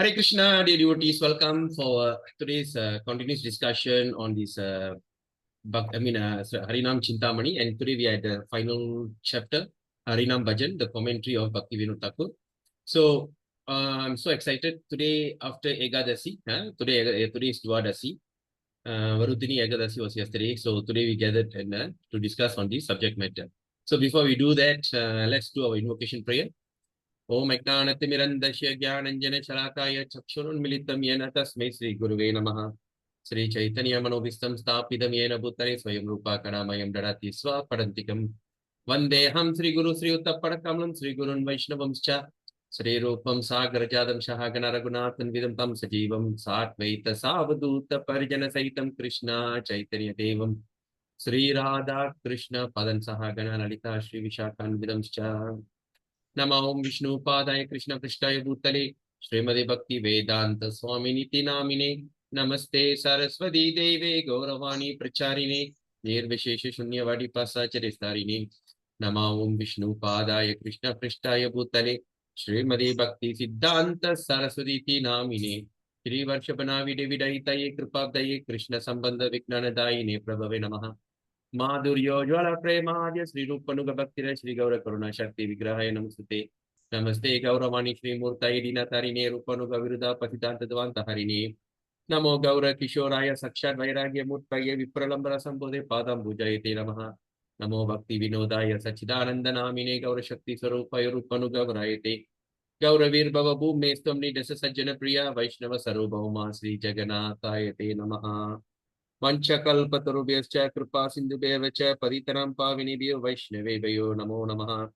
Hare Krishna, dear devotees, welcome for today's continuous discussion on this Harinam Chintamani, and today we are at the final chapter, Harinam Bhajan, the commentary of Bhakti Vinod Thakur. So I'm so excited today after Egadasi. Today is Dwadasi. Varutini Egadasi was yesterday, so today we gathered and to discuss on this subject matter. So before we do that, let's do our invocation prayer. Om Eknanatimirandasya Gyananjana Shalakaya Chakshurunmilitam Yena Tasmai Sri Guruve Namaha Sri Chaitanya Manobhistam Stapidam Yena Bhutare Swayam Rupa Kanamayam Dadati Swa Parantikam Vandeham Sri Guru Sri Uttapadakalam Sri Gurun Vaishnavamscha Sri Rupam Sagarajadam Shahagana Raghunathan Vidam Tam Sajivam Satvaita Savaduta Parijana Saitam Krishna Chaitanya Devam Sri Radha Krishna Padan Sahagana Lalita Sri Vishakan Vidamscha Nama Om Vishnu Padaya Krishna Prishtaya Bhutale Srimade Bhakti Vedanta Swami Niti Namine Namaste Saraswati Deve Gauravani Pracharine Nirvishesha Shunyavadi Pasacharistharine Nama Om Vishnu Padaya Krishna Prishtaya Bhutale Srimade Bhakti Siddhanta Saraswati Namine Shri Varshabhanavi Devi Daitaye Kripabdaye Krishna Sambandha Viknanadayine Prabhave Namaha Madhuryo Jwala Premadya Sri Rupanuga Bhaktira Sri Gaura Karuna Shakti Vigrahaya Namaste Namaste Gauravani Sri Murtai Dinatarine Rupanuga Viruda Patitanta Dvanta Harine Namo Gaura Kishoraya Sakshat Vairagya Murtaya Vipralambara Sambodhe Padam Bhujayate Namaha Namo Bhakti Vinodaya Sachidananda Namine Gaura Shakti Sarupaya Rupanuga Vrayate Gauravir Bhava Bhume Stamni Dasa Sajjana Priya Vaishnava Sarubhauma Sri Jagannatayate Namaha Vanchakalpatarubhyascha Kripa Sindhubhyavacha Paritanam Pavinibhyo Vaishnavebhyo Namo Namaha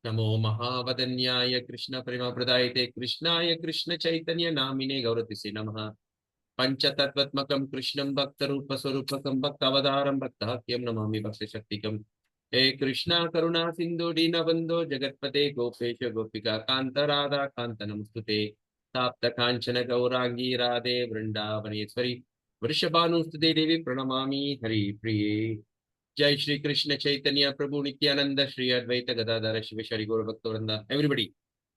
Namo Mahavadanyaya Krishna Prema Pradayate Krishnaya Krishna Chaitanya Namine Gauratise Namaha Panchatattvatmakam Krishnam Bhakta Rupa Swarupakam Bhakta Avadaram Bhakta Hakyam Namami Bhakti Shaktikam He Krishna Karuna Sindhu Dinabandho Jagatpate Gopesha Gopika Kanta Radha Kanta Namstute Tapta Kanchana Gaurangi Radhe Vrindavaneshwari Vrishabhanustute Devi Pranamami Hari Priye Jai Shri Krishna Chaitanya Prabhu Nityananda Shri Advaita Gadadhara Shiva Shri Gaura Bhaktavranda. Everybody,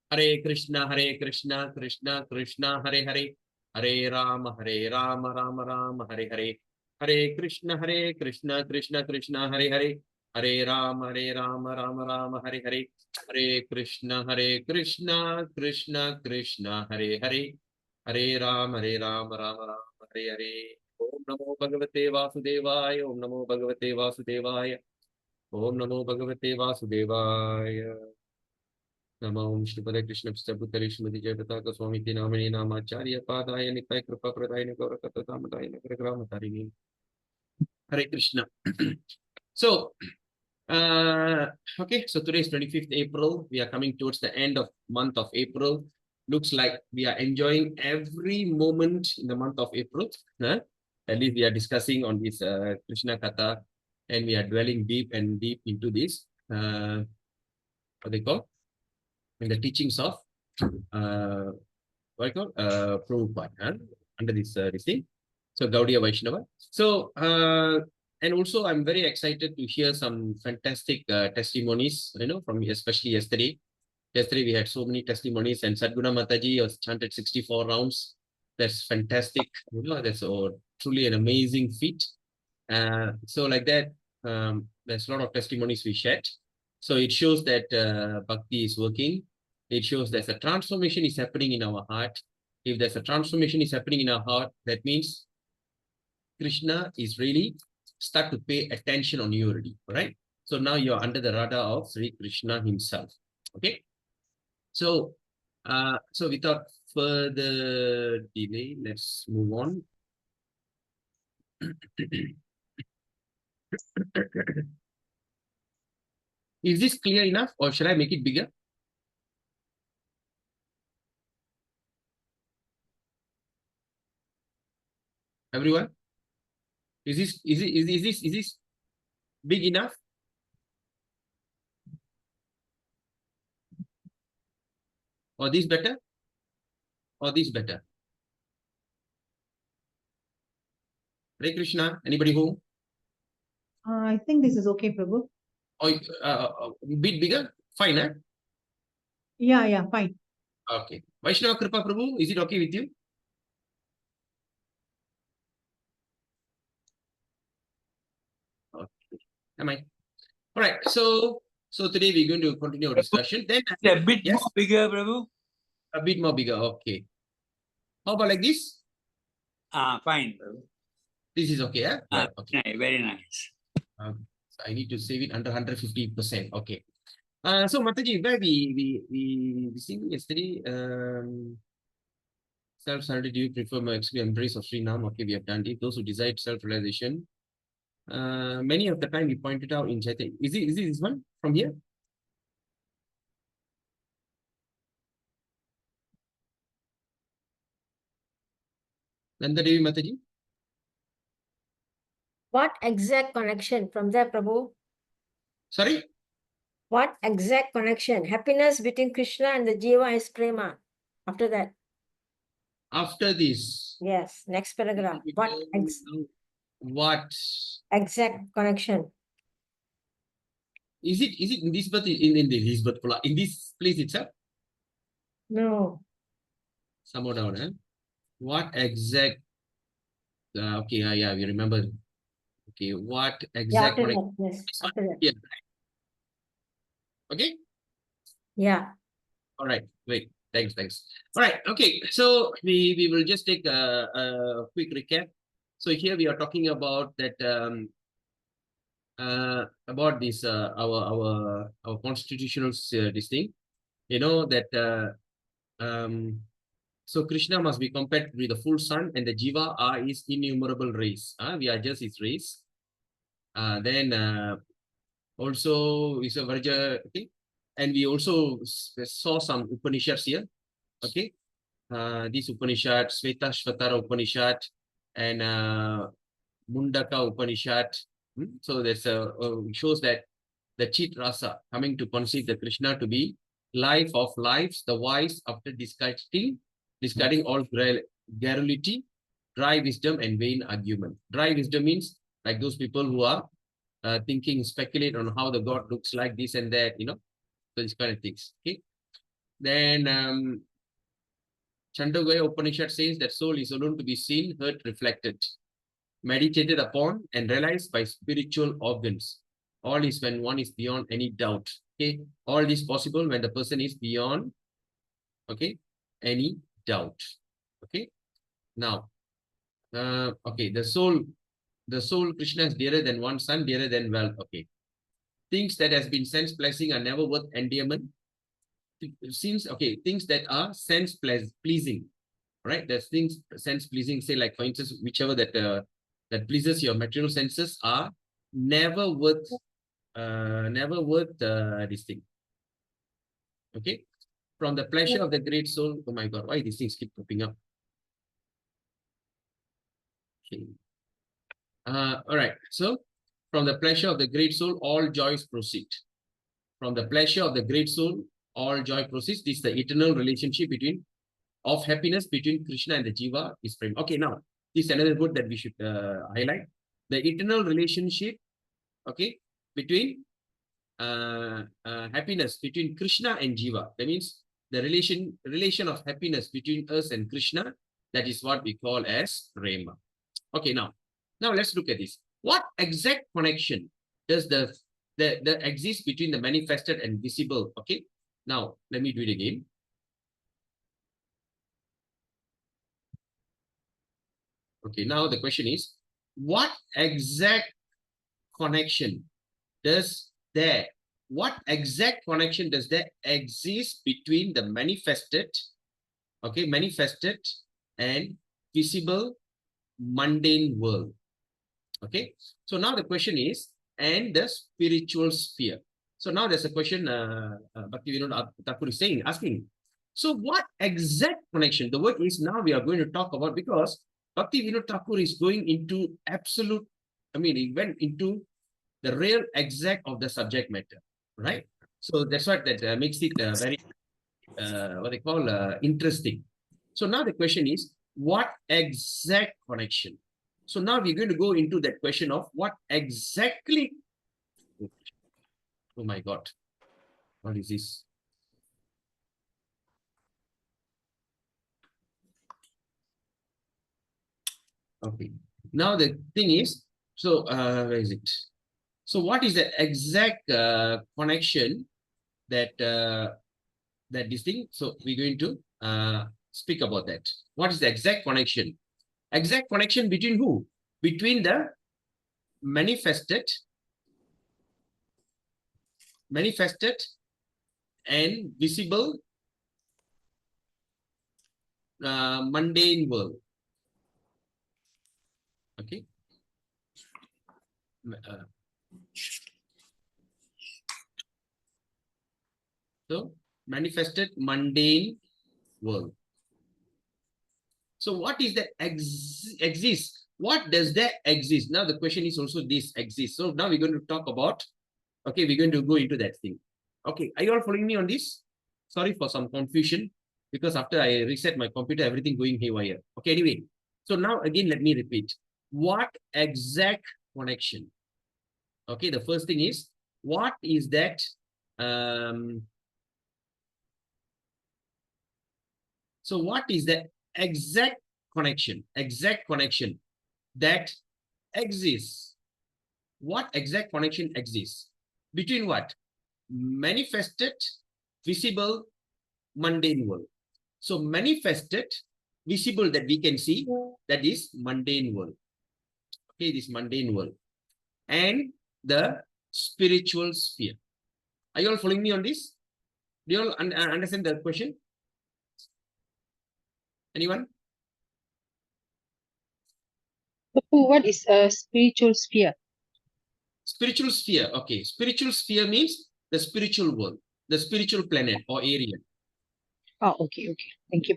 Hare Krishna Krishna Krishna Hare Hare Hare Rama Rama Rama Hare Hare Hare Krishna Krishna Krishna Hare Hare Hare Rama Rama Rama Hare Hare Hare Krishna Krishna Krishna Hare Hare Hare Rama Rama Hare Hare Om Namo Bhagavate Vasudevaya Om Namo Bhagavate Vasudevaya Om Namo Bhagavate Vasudevaya Namo Vishnupada Krishna Pstabhutari Shrimati Jayapataka Swami Namani Namacharya Padaya Nitai Kripa Pradayana Gaurakata Tamadayana Gramatarine Hare Krishna. So, okay, so today is 25th April. We are coming towards the end of month of April. Looks like we are enjoying every moment in the month of April. Huh? At least we are discussing on this Krishna Katha, and we are dwelling deep into this, what they call, in the teachings of, what I call, Prabhupada, huh? Under this thing. So Gaudiya Vaishnava. So, and also I'm very excited to hear some fantastic testimonies, from especially yesterday. Yesterday we had so many testimonies, and Sadguna Mataji was chanted 64 rounds. That's fantastic. That's truly an amazing feat. So like that, there's a lot of testimonies we shared. So it shows that Bhakti is working. It shows there's a transformation is happening in our heart. If there's a transformation is happening in our heart, that means Krishna is really start to pay attention on you already, right? So now you're under the radar of Sri Krishna himself. Okay. So, so without further delay, let's move on. Is this clear enough, or shall I make it bigger? Everyone, is this big enough? Or this better? Or this better? Hare Krishna. Anybody home? I think this is okay, Prabhu. Or bit bigger? Fine, huh? Yeah, fine. Okay. Vaishnava Kripa Prabhu, is it okay with you? Okay. Am I? All right. So today we're going to continue our discussion. Then a bit yes, more bigger, Prabhu. a bit more bigger. Okay. How about like this? Fine, Prabhu. This is okay, yeah? Well, okay. Very nice. So I need to save it under 150%. Okay. So Mataji, where we seen yesterday, self-surrender, do you prefer my embrace of Sri Nam? Okay, we have done it. Those who desire self-realization. Many of the time we pointed out in Chaitanya. Is it this one from here? Nanda Devi Mataji? What exact connection from there, Prabhu? Sorry? What exact connection? Happiness between Krishna and the Jiva is prema. After that. After this. Yes, next paragraph. What Exact connection? Is it in this in this place itself? No. Somewhere down, eh? What exact okay, yeah, we remember. Okay, what exact Yeah, after that, yes, after that. Yeah. Okay? Yeah. All right, wait. Thanks. All right, okay. So we will just take a quick recap. So here we are talking about that about this our constitutional this thing. You know that so Krishna must be compared with the full sun, and the Jiva are his innumerable rays. We are just his rays. Then also is a Varja, okay, and we also saw some Upanishads here. Okay, this Upanishad, Shvetashvatara Upanishad, and Mundaka Upanishad. So there's shows that the Chit Rasa coming to conceive the Krishna to be life of lives, the wise after discarding all garrulity, dry wisdom, and vain argument. Dry wisdom means like those people who are thinking, speculate on how the God looks like this and that, so these kind of things. Okay. Then Chandogaya Upanishad says that soul is alone to be seen, heard, reflected, meditated upon, and realized by spiritual organs. All is when one is beyond any doubt. Okay, all this possible when the person is beyond, okay, any doubt. Okay, now, okay, the soul Krishna is dearer than one son, dearer than wealth. Okay, things that has been sense pleasing are never worth endearment. Things that are sense pleasing, right? There's things sense pleasing. Say like for instance, whichever that pleases your material senses are never worth this thing. Okay, from the pleasure of the great soul. Oh my God, why these things keep popping up? Okay. All right. So from the pleasure of the great soul, all joys proceed. From the pleasure of the great soul, all joy proceeds. This is the eternal relationship of happiness between Krishna and the Jiva is frame. Okay, now this is another word that we should highlight. The eternal relationship, okay, between happiness between Krishna and Jiva. That means the relation of happiness between us and Krishna. That is what we call as prema. Okay, now let's look at this. What exact connection does the exist between the manifested and visible? Okay, now let me do it again. Okay, now the question is, what exact connection does there exist between the manifested and visible mundane world? Okay, so now the question is, and the spiritual sphere. So now there's a question Bhaktivinoda Thakur is asking. So what exact connection? The word is now we are going to talk about, because Bhaktivinoda Thakur is going into absolute, he went into the real exact of the subject matter, right? So that's what that makes it very, what they call interesting. So now the question is, what exact connection? So now we're going to go into that question of what exactly. Oh my God, what is this? Okay. Now the thing is, so where is it? So what is the exact connection that that this thing? So we're going to speak about that. What is the exact connection? Exact connection between who? Between the manifested and visible mundane world. Okay. So manifested mundane world. So what is that exist? What does that exist? Now the question is also this exists. So now we're going to talk about, okay, we're going to go into that thing. Okay, are you all following me on this? Sorry for some confusion, because after I reset my computer, everything going haywire. Okay, anyway. So now again, let me repeat. What exact connection? Okay, the first thing is, what is that? So what is the exact connection? Exact connection that exists. What exact connection exists? Between what? Manifested, visible, mundane world. So manifested, visible that we can see, that is mundane world. Okay, this mundane world. And the spiritual sphere. Are you all following me on this? Do you all understand the question? Anyone? What is a spiritual sphere? Spiritual sphere. Okay. Spiritual sphere means the spiritual world, the spiritual planet or area. Oh, okay. Thank you.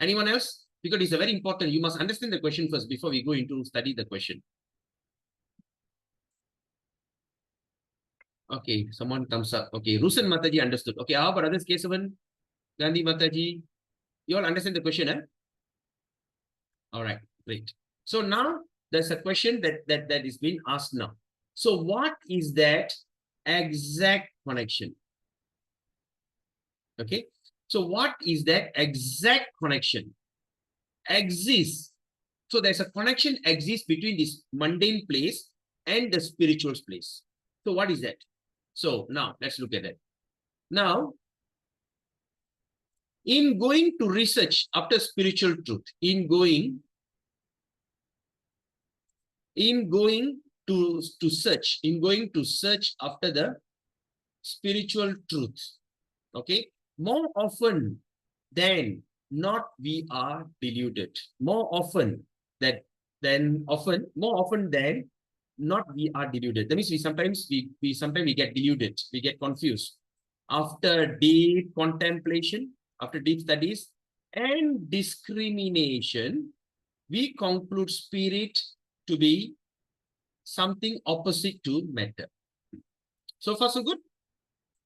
Anyone else? Because it's a very important. You must understand the question first before we go into study the question. Okay. Someone thumbs up. Okay. Rusan Mataji understood. Okay. How about others? Kesavan, Gandhi Mataji. You all understand the question, eh? All right. Great. So now there's a question that is being asked now. So what is that exact connection? Okay. So what is that exact connection? Exists. So there's a connection exists between this mundane place and the spiritual place. So what is that? So now let's look at that. Now, in going to research after spiritual truth, in going to search after the spiritual truth, okay, more often than not we are deluded. More often than not we are deluded. That means we sometimes get deluded, we get confused. After deep contemplation, after deep studies and discrimination, we conclude spirit to be something opposite to matter. So far, so good.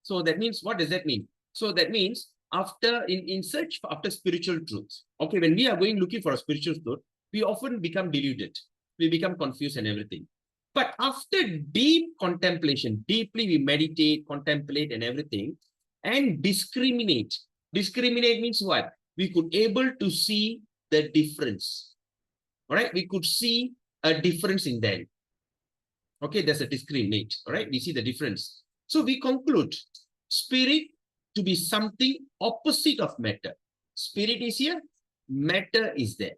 So that means, what does that mean? So that means after in search after spiritual truth. Okay, when we are going looking for a spiritual truth, we often become deluded. We become confused and everything. But after deep contemplation, deeply we meditate, contemplate and everything, and discriminate. Discriminate means what? We could able to see the difference. All right, we could see a difference in them. Okay, there's a discriminate. All right, we see the difference. So we conclude spirit to be something opposite of matter. Spirit is here, matter is there.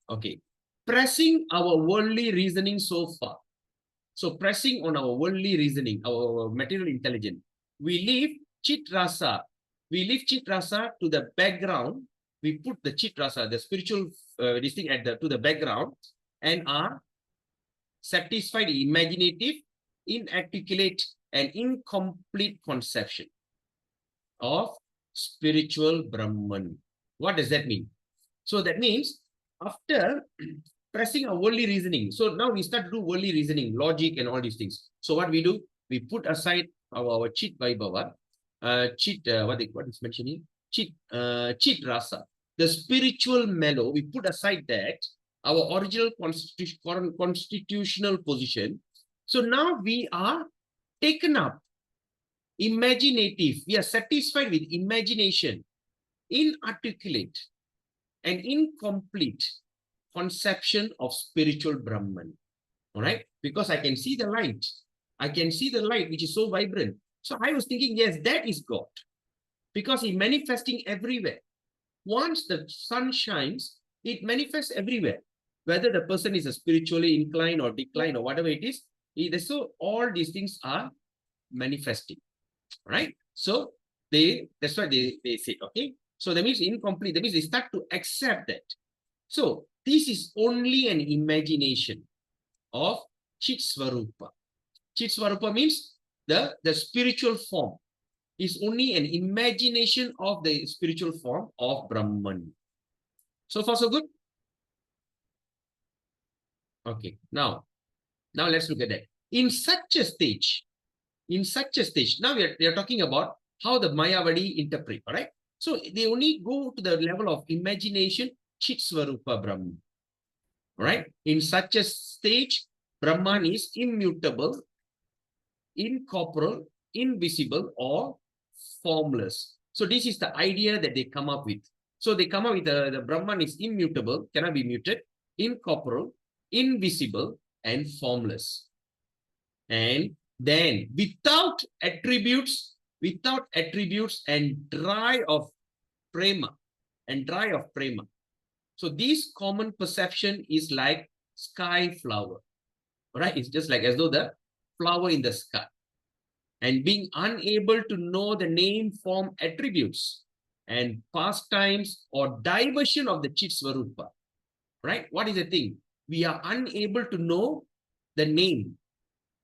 Okay, pressing our worldly reasoning so far. So pressing on our worldly reasoning, our material intelligence, we leave chit rasa. We leave chit rasa to the background. We put the chit rasa, the spiritual this thing to the background, and are satisfied, imaginative, inarticulate, and incomplete conception of spiritual Brahman. What does that mean? So that means after pressing our worldly reasoning, so now we start to do worldly reasoning, logic and all these things. So what we do, we put aside our chit vaibhava, what is mentioned here? Chit rasa, the spiritual mellow, we put aside that, our original constitutional position. So now we are taken up, imaginative, we are satisfied with imagination, inarticulate and incomplete conception of spiritual Brahman. All right, because I can see the light. I can see the light, which is so vibrant. So I was thinking, yes, that is God, because He manifesting everywhere. Once the sun shines, it manifests everywhere. Whether the person is a spiritually inclined or declined or whatever it is, so all these things are manifesting, right? So that's why they say, okay. So that means incomplete. That means they start to accept that. So this is only an imagination of Chit Swarupa. Chit Swarupa means the spiritual form is only an imagination of the spiritual form of Brahman. So far, so good? Okay, now let's look at that. In such a stage, now we are talking about how the Mayavadi interpret, all right? So they only go to the level of imagination, Chit Swarupa Brahman, all right? In such a stage, Brahman is immutable, incorporeal, invisible, or formless. So this is the idea that they come up with. So they come up with the Brahman is immutable, cannot be muted, incorporeal, invisible, and formless. And then without attributes and dry of prema. So this common perception is like sky flower, right? It's just like as though the flower in the sky. And being unable to know the name, form, attributes, and pastimes or diversion of the Chit Swarupa, right? What is the thing? We are unable to know the name,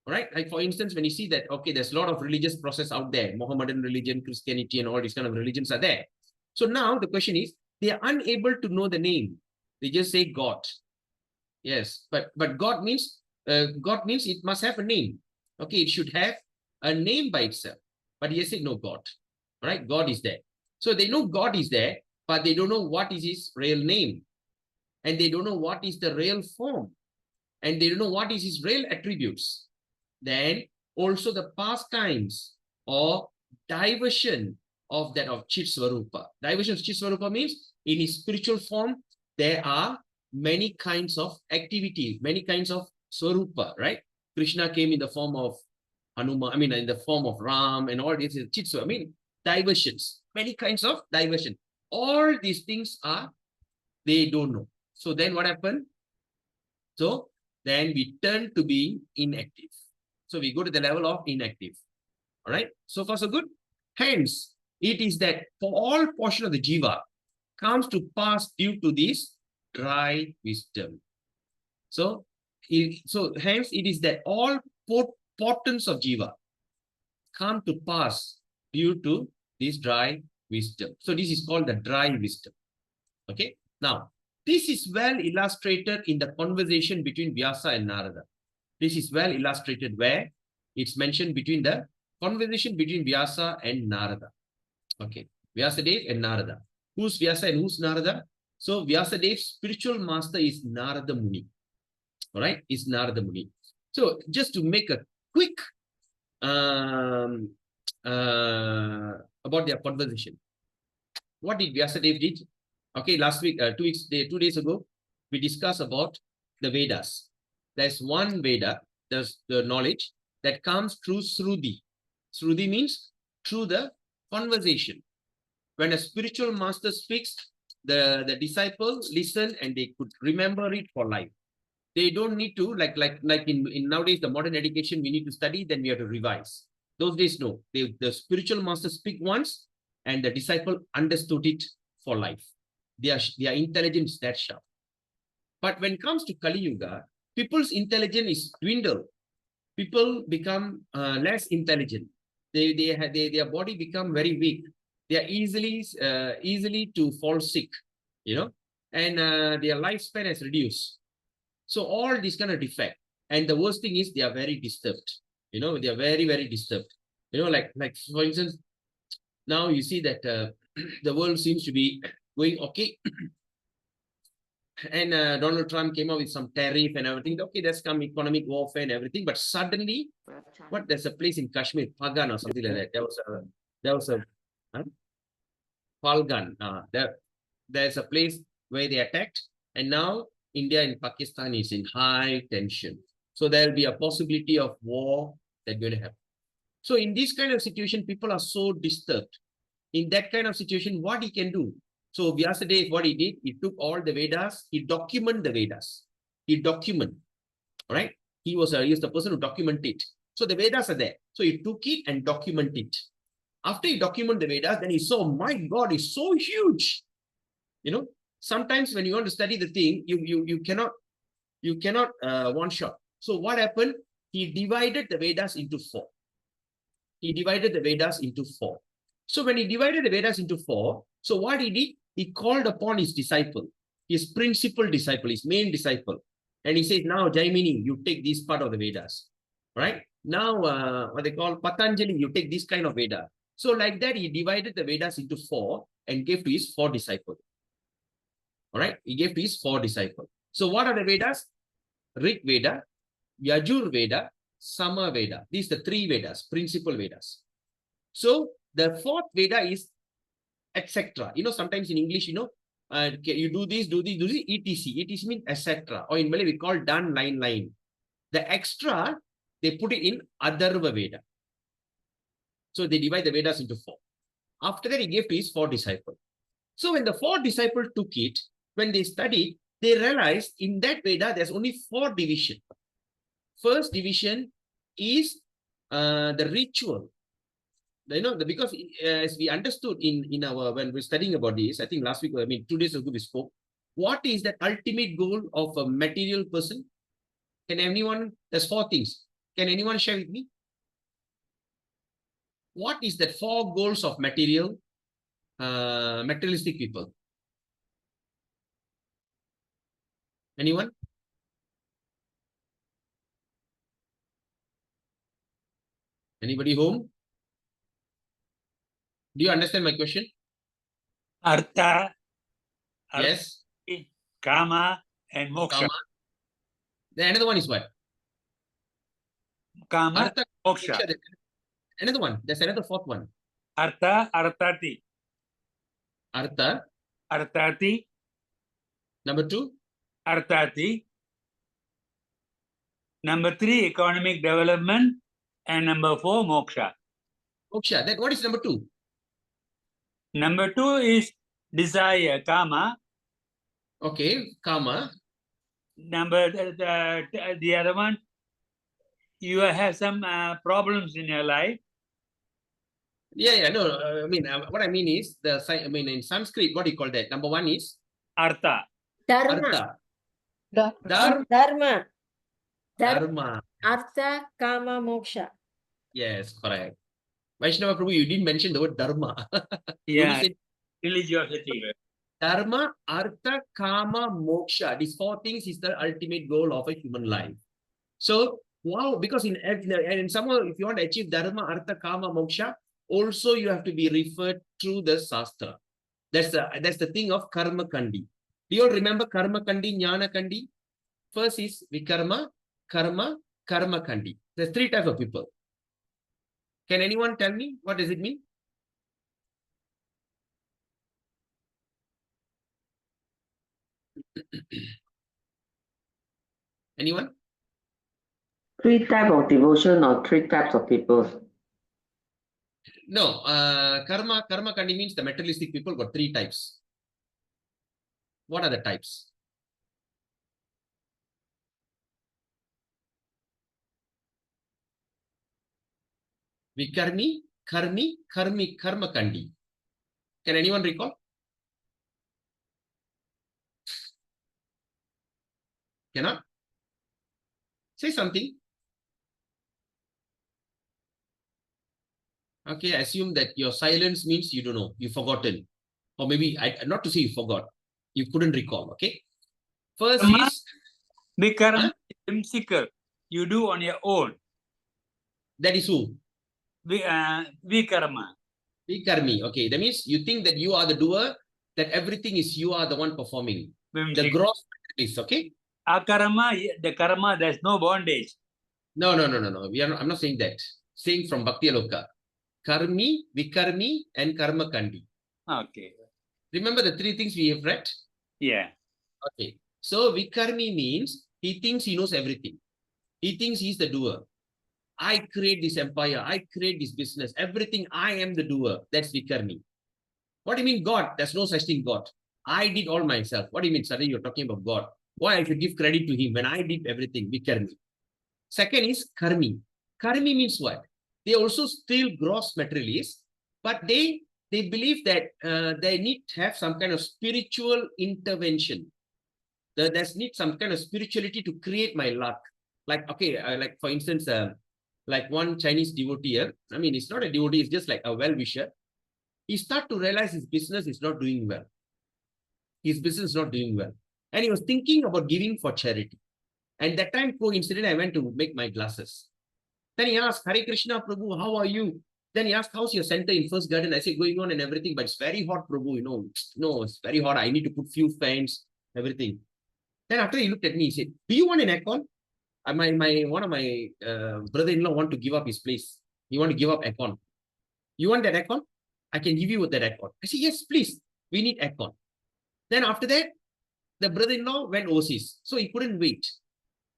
right? Like for instance, when you see that, okay, there's a lot of religious process out there, Mohammedan religion, Christianity, and all these kind of religions are there. So now the question is, they are unable to know the name. They just say God. Yes, but God means it must have a name. Okay, it should have a name by itself. But he said no, God. Right? God is there. So they know God is there, but they don't know what is his real name. And they don't know what is the real form. And they don't know what is his real attributes. Then also the pastimes or diversion of Chit Swarupa. Diversion of Chit Swarupa means in his spiritual form, there are many kinds of activities, many kinds of Swarupa, right? Krishna came in the form of Hanuman, in the form of Ram and all these Chit Swarupa, diversions, many kinds of diversion. All these things they don't know. So then what happened? So then we turn to being inactive. So we go to the level of inactive. All right. So far, so good. Hence, it is that for all portion of the jiva comes to pass due to this dry wisdom. So hence it is that all portents of jiva come to pass due to this dry wisdom. So this is called the dry wisdom. Okay. Now, this is well illustrated in the conversation between Vyasa and Narada. This is well illustrated where it's mentioned between the conversation between Vyasa and Narada. Okay, Vyasadeva and Narada. Who's Vyasa and who's Narada? So Vyasadeva's spiritual master is Narada Muni. All right, is Narada Muni. So just to make a quick about their conversation. What did Vyasadeva did? Okay, last week, 2 days ago, we discussed about the Vedas. There's one Veda, there's the knowledge that comes through Sruti. Sruti means through the conversation. When a spiritual master speaks, the disciples listen and they could remember it for life. They don't need to, like in nowadays, the modern education, we need to study, then we have to revise. Those days, no. The spiritual master speak once and the disciple understood it for life. Their intelligence is that sharp. But when it comes to Kali Yuga, people's intelligence is dwindled. People become less intelligent. Their body become very weak. They are easily to fall sick, and their lifespan has reduced. So all this kind of defect. And the worst thing is they are very disturbed. They are very, very disturbed. Like for instance, now you see that the world seems to be going okay. And Donald Trump came up with some tariff and everything. Okay, that's come economic warfare and everything. But suddenly, there's a place in Kashmir, Bhajan or something like that. There was a Falgan. There's a place where they attacked. And now India and Pakistan is in high tension. So there will be a possibility of war that's going to happen. So in this kind of situation, people are so disturbed. In that kind of situation, what he can do? So Vyasadeva, what he did, he took all the Vedas, he documented the Vedas. He documented, right? He was the person who documented it. So the Vedas are there. So he took it and documented it. After he documented the Vedas, then he saw, my God, it's so huge. You know, sometimes when you want to study the thing, you cannot one shot. So what happened? He divided the Vedas into 4. He divided the Vedas into 4. So when he divided the Vedas into 4, so what he did, he called upon his disciple, his principal disciple, his main disciple. And he says, now Jaimini, you take this part of the Vedas, right? Now, what they call Patanjali, you take this kind of Veda. So like that, he divided the Vedas into 4 and gave to his 4 disciples. All right, he gave to his 4 disciples. So what are the Vedas? Rig Veda, Yajur Veda, Sama Veda. These are the 3 Vedas, principal Vedas. So the 4th Veda is etc. You know, sometimes in English, you know, you do this, etc. etc means etc. Or in Malay, we call done line. The extra, they put it in Atharva Veda. So they divide the Vedas into 4. After that, he gave to his 4 disciples. So when the 4 disciples took it, when they studied, they realized in that Veda, there's only 4 divisions. First division is the ritual. You know, because as we understood in our, when we're studying about this, I think last week, 2 days ago we spoke, what is the ultimate goal of a material person? Can anyone, there's 4 things. Can anyone share with me? What is the 4 goals of materialistic people? Anyone? Anybody home? Do you understand my question? Artha, Yes. Kama, and Moksha. Kama. The another one is what? Kama, Artha, Moksha. Moksha. Another one. There's another 4th one. Artha, Arthati. Artha. Arthati, Number 2. Arthati. Number 3, economic development. And number 4, Moksha. Moksha. Then what is number 2? Number 2 is desire, Kama. Okay. Kama. Number the other one, you have some problems in your life. Yeah. No. What I mean is in Sanskrit, what do you call that? Number 1 is Artha. Artha. Dharma. Dharma. Artha, Kama, Moksha. Yes, correct. Vaishnava Prabhu, you didn't mention the word Dharma. You only Yeah, said religiosity. Dharma, Artha, Kama, Moksha. These 4 things is the ultimate goal of a human life. So, wow, because in somehow, if you want to achieve Dharma, Artha, Kama, Moksha, also you have to be referred through the Shastra. That's the thing of Karma Kandi. Do you all remember Karma Kandi, Jnana Kandi? First is Vikarma, Karma, Karma Kandi. There's 3 types of people. Can anyone tell me what does it mean? Anyone? 3 types of devotion or 3 types of people? No, Karma Kandi means the materialistic people got 3 types. What are the types? Vikarmi, Karmi, Karma Kandi. Can anyone recall? Cannot? Say something. Okay, assume that your silence means you don't know, you've forgotten. Or maybe, not to say you forgot, you couldn't recall, okay? First Karma, is... Vikarma, whimsical. You do on your own. That is who? Vikarma. Vikarmi, okay. That means you think that you are the doer, that everything is you are the one performing. The Whimsical. gross is, okay? Akarma, the karma, there's no bondage. No. I'm not saying that. Saying from Bhakti Aloka. Karmi, Vikarmi, and Karma Kandi. Okay. Remember the 3 things we have read? Yeah. Okay. So Vikarmi means he thinks he knows everything. He thinks he's the doer. I create this empire. I create this business. Everything, I am the doer. That's Vikarmi. What do you mean God? There's no such thing God. I did all myself. What do you mean? Suddenly you're talking about God. Why I should give credit to him when I did everything? Vikarmi. Second is Karmi. Karmi means what? They also still gross materialists, but they believe that they need to have some kind of spiritual intervention. There's need some kind of spirituality to create my luck. Like, okay, like for instance, like one Chinese devotee here, I mean, it's not a devotee, it's just like a well-wisher. He started to realize his business is not doing well. His business is not doing well. And he was thinking about giving for charity. And that time, coincidentally, I went to make my glasses. Then he asked, Hare Krishna, Prabhu, how are you? Then he asked, how's your center in First Garden? I said, going on and everything, but it's very hot, Prabhu, you know. No, it's very hot. I need to put few fans, everything. Then after he looked at me, he said, do you want an aircon? One of my brother-in-law want to give up his place. He want to give up aircon. You want that aircon? I can give you that aircon. I said, yes, please. We need aircon. Then after that, the brother-in-law went overseas. So he couldn't wait.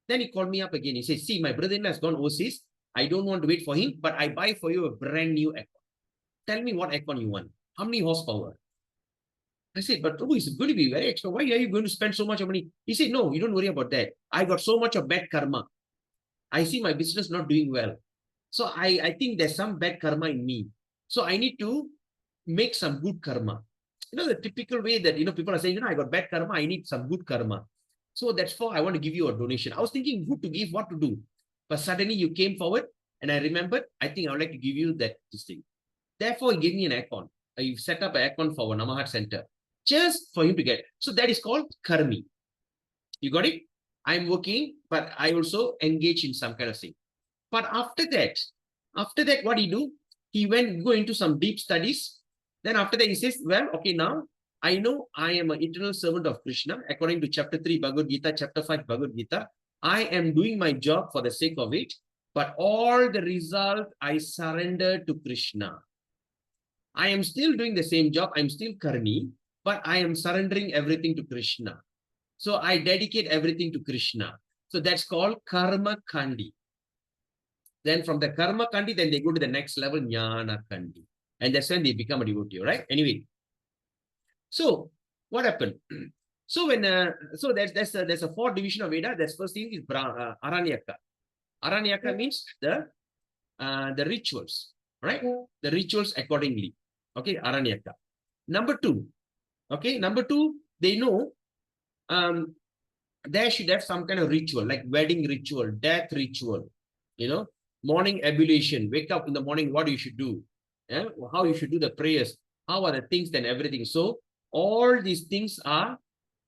Then he called me up again. He said, see, my brother-in-law has gone overseas. I don't want to wait for him, but I buy for you a brand new aircon. Tell me what aircon you want. How many horsepower? I said, but Prabhu, it's going to be very extra. Why are you going to spend so much money? He said, no, you don't worry about that. I got so much of bad karma. I see my business not doing well. So I think there's some bad karma in me. So I need to make some good karma. You know, the typical way that, you know, people are saying, you know, I got bad karma. I need some good karma. So that's why I want to give you a donation. I was thinking who to give, what to do. But suddenly you came forward and I remembered, I think I would like to give you this thing. Therefore, he gave me an aircon. I set up an aircon for our Namahat Center. Just for him to get. So that is called Karmi. You got it? I'm working, but I also engage in some kind of thing. But after that, what he do? He go into some deep studies. Then after that, he says, well, okay, now I know I am an eternal servant of Krishna. According to chapter 3, Bhagavad Gita, chapter 5, Bhagavad Gita, I am doing my job for the sake of it. But all the result, I surrender to Krishna. I am still doing the same job. I'm still Karmi, but I am surrendering everything to Krishna. So I dedicate everything to Krishna. So that's called Karma Kandi. Then from the Karma Kandi, then they go to the next level, Jnana Kandi. And that's when they become a devotee, right? Anyway. So what happened? So when there's a fourth division of Veda. That's first thing is Aranyaka. Aranyaka means the rituals, right? The rituals accordingly. Okay, Aranyaka. Number two, they know there should have some kind of ritual, like wedding ritual, death ritual, you know, morning ablution, wake up in the morning, what you should do, how you should do the prayers, how are the things and everything. So all these things are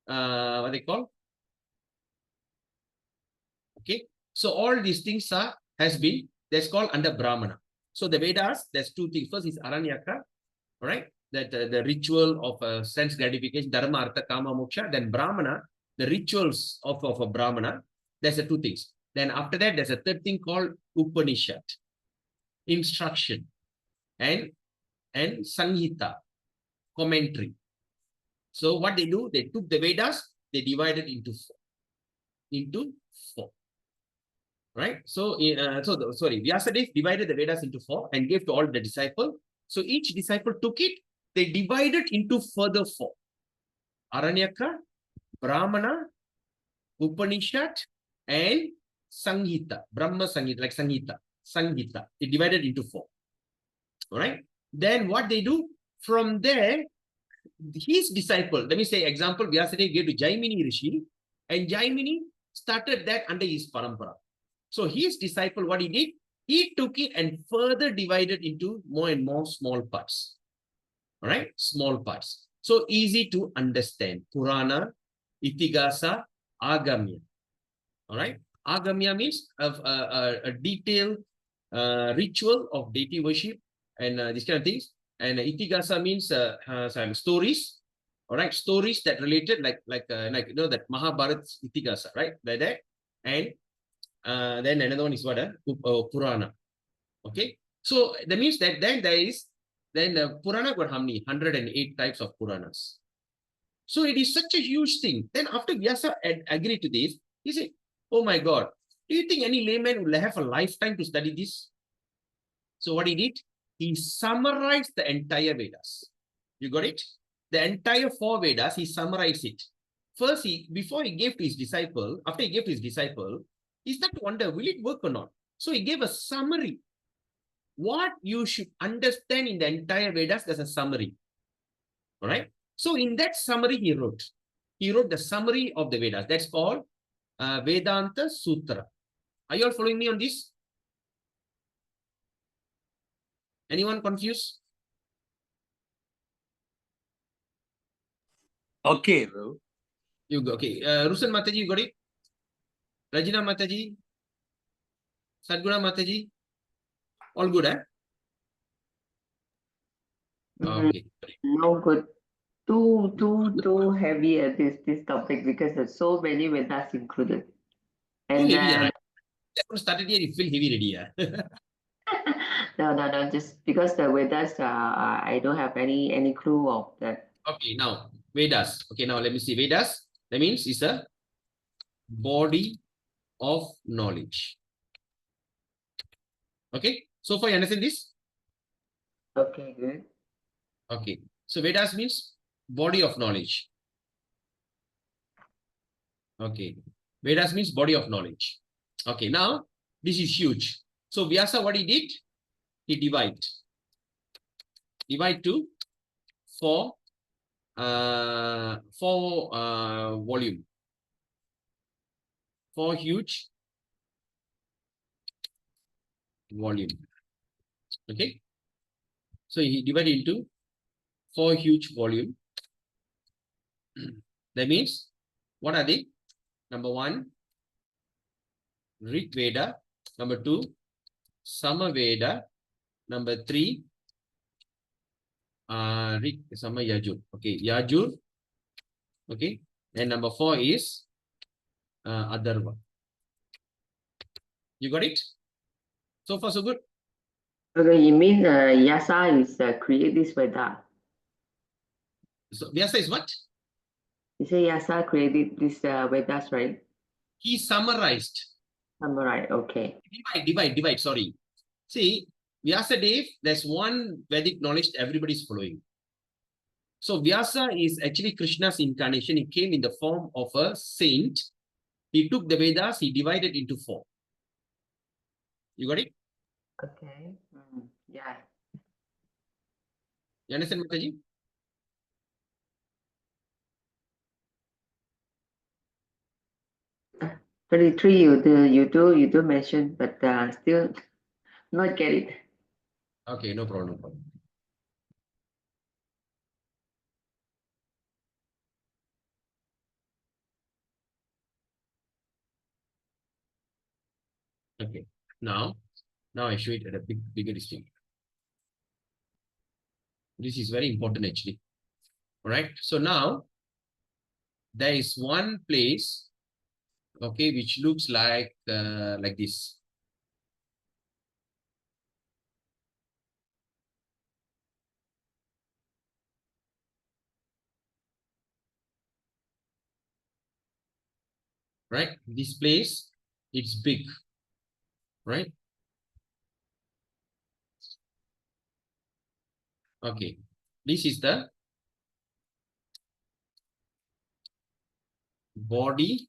what they call. Okay, so all these things that's called under Brahmana. So the Vedas, there's two things. First is Aranyaka, all right? That the ritual of sense gratification, Dharma, Artha, Kama, Moksha. Then Brahmana, the rituals of a Brahmana. There's the two things. Then after that, there's a third thing called Upanishad, instruction, and Sanghita, commentary. So what they do, they took the Vedas, they divided into four. Right? So, Vyasadeva divided the Vedas into four and gave to all the disciples. So each disciple took it, they divided into further four. Aranyaka, Brahmana, Upanishad, and Sanghita. Brahma Sanghita, like Sanghita. They divided into four. All right? Then what they do? From there, his disciple, let me say example, Vyasadeva gave to Jaimini Rishi, and Jaimini started that under his parampara. So his disciple, what he did, he took it and further divided into more and more small parts. All right? Small parts. So easy to understand. Purana, Itigasa, Agamya. All right? Agamya means a detailed ritual of deity worship and these kind of things. And Itigasa means stories. All right? Stories that related like you know that Mahabharata Itigasa, right? Like that. And then another one is what? Purana. Okay. So that means that then there is, Purana got how many? 108 types of Puranas. So it is such a huge thing. Then after Vyasa agreed to this, he said, oh my God, do you think any layman will have a lifetime to study this? So what he did, he summarized the entire Vedas. You got it? The entire 4 Vedas, he summarized it. First, before he gave to his disciple, after he gave to his disciple, he started to wonder, will it work or not? So he gave a summary. What you should understand in the entire Vedas, there's a summary. All right. So in that summary, he wrote the summary of the Vedas. That's called Vedanta Sutra. Are you all following me on this? Anyone confused? Okay, bro. You go. Okay. Rusan Mataji, you got it? Rajina Mataji? Sadguna Mataji? All good, eh? Okay. No good. Too heavy at this topic because there's so many Vedas included. Too And heavy, right? Started here, you feel heavy already, yeah. no, just because the Vedas, I don't have any clue of that. Okay, now Vedas. Okay, now let me see. Vedas, that means it's a body of knowledge. Okay, so far you understand this? Okay, good. Okay, so Vedas means body of knowledge. Okay, Vedas means body of knowledge. Okay, now this is huge. So Vyasa, what he did? He divide to 4 volume. 4 huge volume. Okay, so he divided into 4 huge volume. That means, what are they? Number 1, Rig Veda. Number 2, Sama Veda. Number 3, Rig Sama Yajur. Okay, Yajur. Okay, and number 4 is Atharva. You got it? So far, so good. Okay, you mean Yasa is create this Veda? So Vyasa is what? You say Yasa created this Vedas, right? He summarized. Samurai, okay. Divide. Sorry. See, Vyasa Dev, there's one Vedic knowledge everybody is following. So Vyasa is actually Krishna's incarnation. He came in the form of a saint. He took the Vedas, he divided into 4. You got it? Okay. Yeah. You understand, Mataji? Uh, 33 you do mention, but still not get it. Okay, no problem. Okay, now I show it at a bigger distance. This is very important actually. All right. So now there is one place, okay, which looks like this. Right. This place, it's big. Right. Okay. This is the body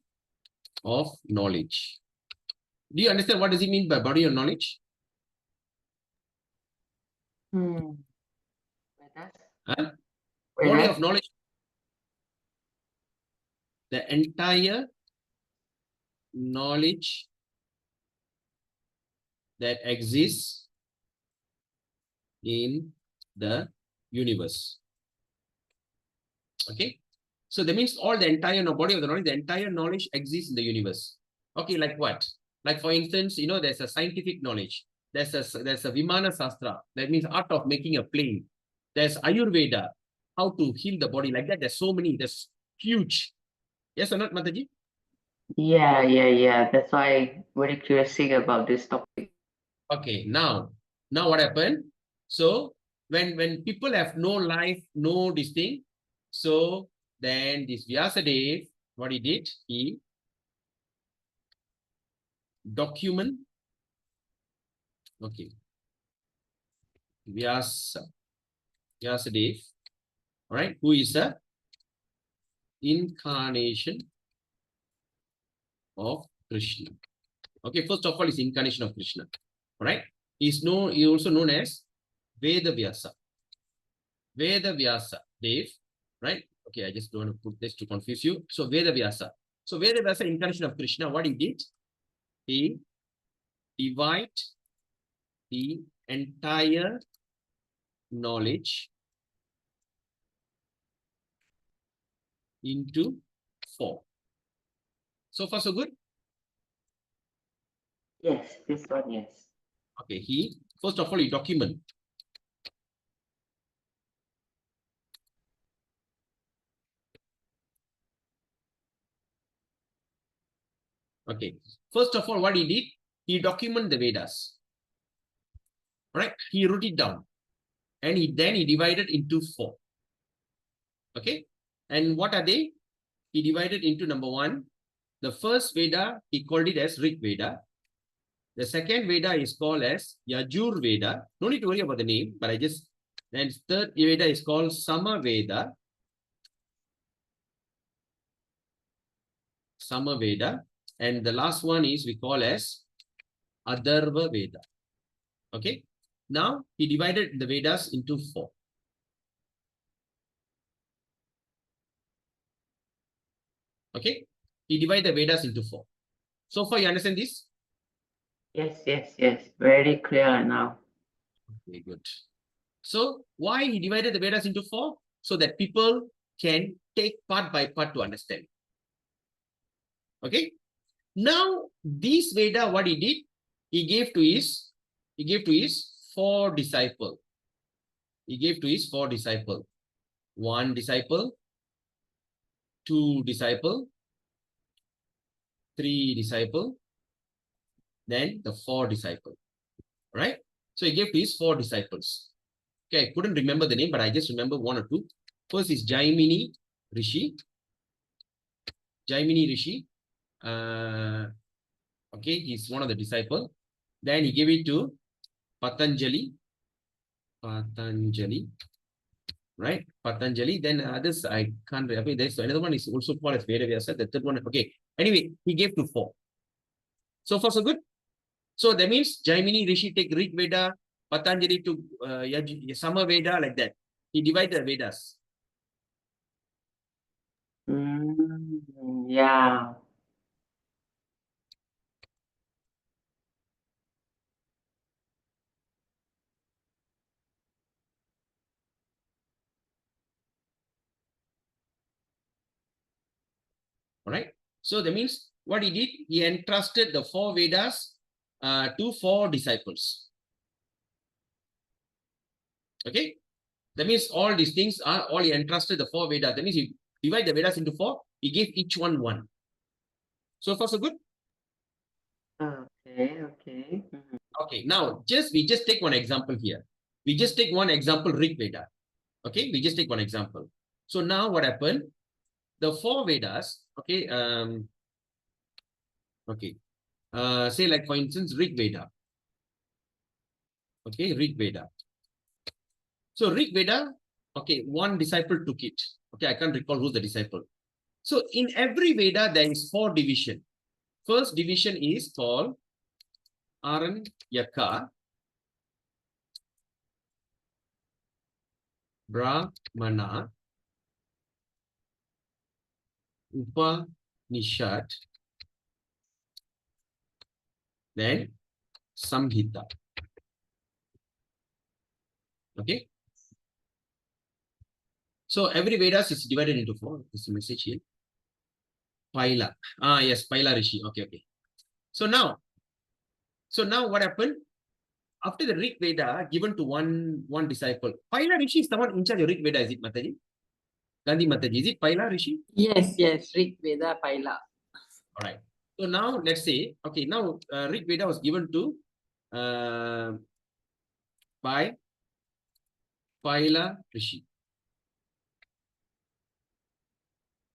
of knowledge. Do you understand what does it mean by body of knowledge? Vedas? Huh? Body Vedas? of knowledge. The entire knowledge that exists in the universe. Okay. So that means all the entire body of the knowledge, the entire knowledge exists in the universe. Okay, like what? Like for instance, there's a scientific knowledge. There's a Vimana Sastra. That means art of making a plane. There's Ayurveda, how to heal the body. Like that, there's so many. There's huge. Yes or not, Mataji? Yeah. That's why I'm very curious about this topic. Okay, now what happened? So when people have no life, no this thing, so Then this Vyasadeva, what he did, he document, okay, Vyasadeva, all right, who is a incarnation of Krishna. Okay, first of all, is incarnation of Krishna. All right, he also known as Veda Vyasa. Veda Vyasa Dev, right? Okay, I just don't want to put this to confuse you. So Veda Vyasa. So Veda Vyasa, incarnation of Krishna, what he did? He divided the entire knowledge into 4. So far, so good? Yes, this one, yes. Okay, he, first of all, he document. Okay, first of all, what he did, he document the Vedas. Right? He wrote it down. And then he divided into 4. Okay, and what are they? He divided into number 1. The first Veda, he called it as Rig Veda. The second Veda is called as Yajur Veda. No need to worry about the name, but I just, then third Veda is called Sama Veda. Sama Veda. And the last one is we call as Adharva Veda. Okay. Now he divided the Vedas into 4. Okay. He divided the Vedas into 4. So far, you understand this? Yes, yes, yes. Very clear now. Very good. So why he divided the Vedas into 4? So that people can take part by part to understand. Okay. Now this Veda, what he did, he gave to his 4 disciples. He gave to his 4 disciples. 1 disciple, 2 disciple, 3 disciple, then the 4 disciple. Right? So he gave to his 4 disciples. Okay, I couldn't remember the name, but I just remember 1 or 2. First is Jaimini Rishi. Jaimini Rishi. Okay, he's one of the disciples. Then he gave it to Patanjali. Patanjali. Right? Patanjali. Then others, I can't remember. There's another one is also called as Vedavyasa. The third one, okay. Anyway, he gave to 4. So far, so good. So that means Jaimini Rishi take Rig Veda, Patanjali to Sama Veda, like that. He divided the Vedas. Yeah. All right. So that means what he did, he entrusted the 4 Vedas to 4 disciples. Okay. That means all these things are all he entrusted the 4 Vedas. That means he divided the Vedas into 4. He gave each one 1. So far, so good. Okay, okay. Okay. Now, we just take one example here. We just take one example, Rig Veda. Okay. We just take one example. So now what happened? The 4 Vedas. Okay. Okay. Say like for instance, Rig Veda. Okay, Rig Veda. So Rig Veda, okay, 1 disciple took it. Okay, I can't recall who's the disciple. So in every Veda, there is 4 division. First division is called Aranyaka, Brahmana, Upanishad, then Samhita. Okay. So every Vedas is divided into 4. This is a message here. Paila. Yes, Paila Rishi. Okay, okay. So now what happened? After the Rig Veda given to one disciple, Paila Rishi is the one in charge of Rig Veda, is it, Mataji? Gandhi Mataji, is it Paila Rishi? Yes, yes, Rig Veda Paila. All right. So now let's say, okay, now Rig Veda was given to by Paila Rishi.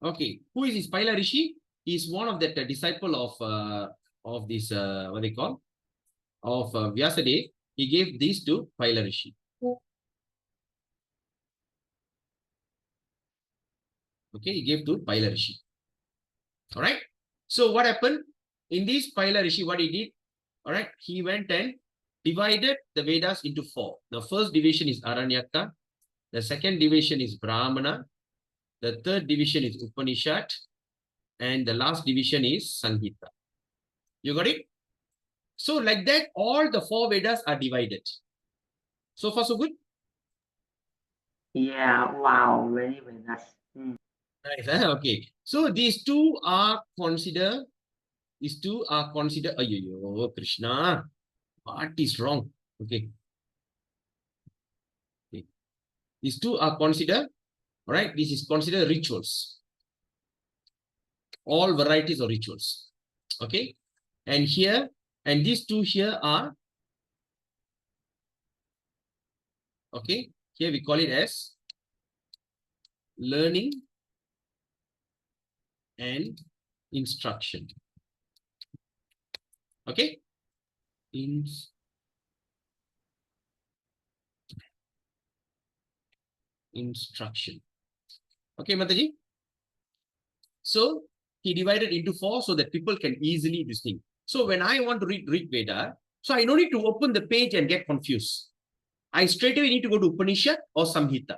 Okay, who is this Paila Rishi? He is one of the disciple of this what they call of Vyasadeva. He gave these to Paila Rishi. Okay, he gave to Paila Rishi. All right. So what happened in this Paila Rishi? What he did? All right, he went and divided the Vedas into 4. The first division is Aranyaka. The second division is Brahmana. The third division is Upanishad. And the last division is Sanghita. You got it? So like that, all the 4 Vedas are divided. So far, so good? Yeah, wow, very nice. Nice. Okay. So these two are considered, Ayyo, Krishna, what is wrong? Okay. Okay. These two are considered, all right, this is considered rituals. All varieties of rituals. Okay. And here, and these two here are, okay, here we call it as learning and instruction. Okay. Instruction. Okay, Mataji. So he divided into 4 so that people can easily distinguish. So when I want to read Rig Veda, so I don't need to open the page and get confused. I straight away need to go to Upanishad or Samhita.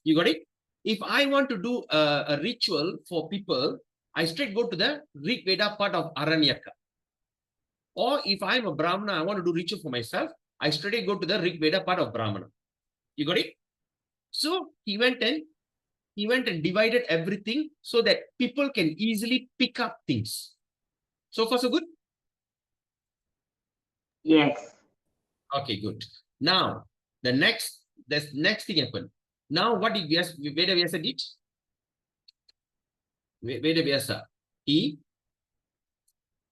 You got it? If I want to do a ritual for people, I straight go to the Rig Veda part of Aranyaka. Or if I'm a Brahmana, I want to do ritual for myself, I straight away go to the Rig Veda part of Brahmana. You got it? So he went and divided everything so that people can easily pick up things. So far, so good? Yes. Okay, good. Now, the next thing happened. Now, what did Veda Vyasa did? Veda Vyasa, he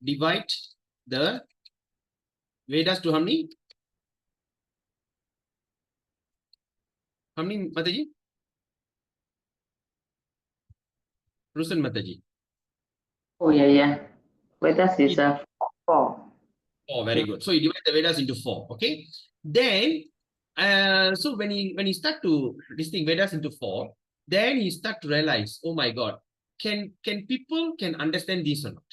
divide the Vedas to how many? How many, Mataji? Rusan Mataji. Oh, yeah. Vedas is a 4. Oh, very good. So he divided the Vedas into 4. Okay. Then, so when he start to distinguish Vedas into 4, then he start to realize, oh my God, can people can understand this or not?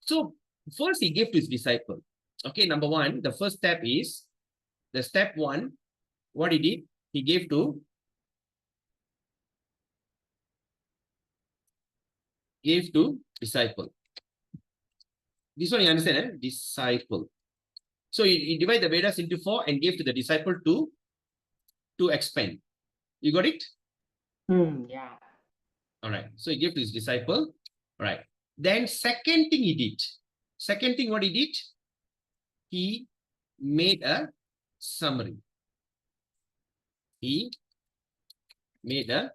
So first he gave to his disciple. Okay, number 1, the first step is the step 1. What he did, he gave to disciple. This one you understand, eh? Disciple. So he divided the Vedas into 4 and gave to the disciple to expand. You got it? Yeah. All right. So he gave to his disciple. All right. Then second thing he did. Second thing what he did? He made a summary. He made a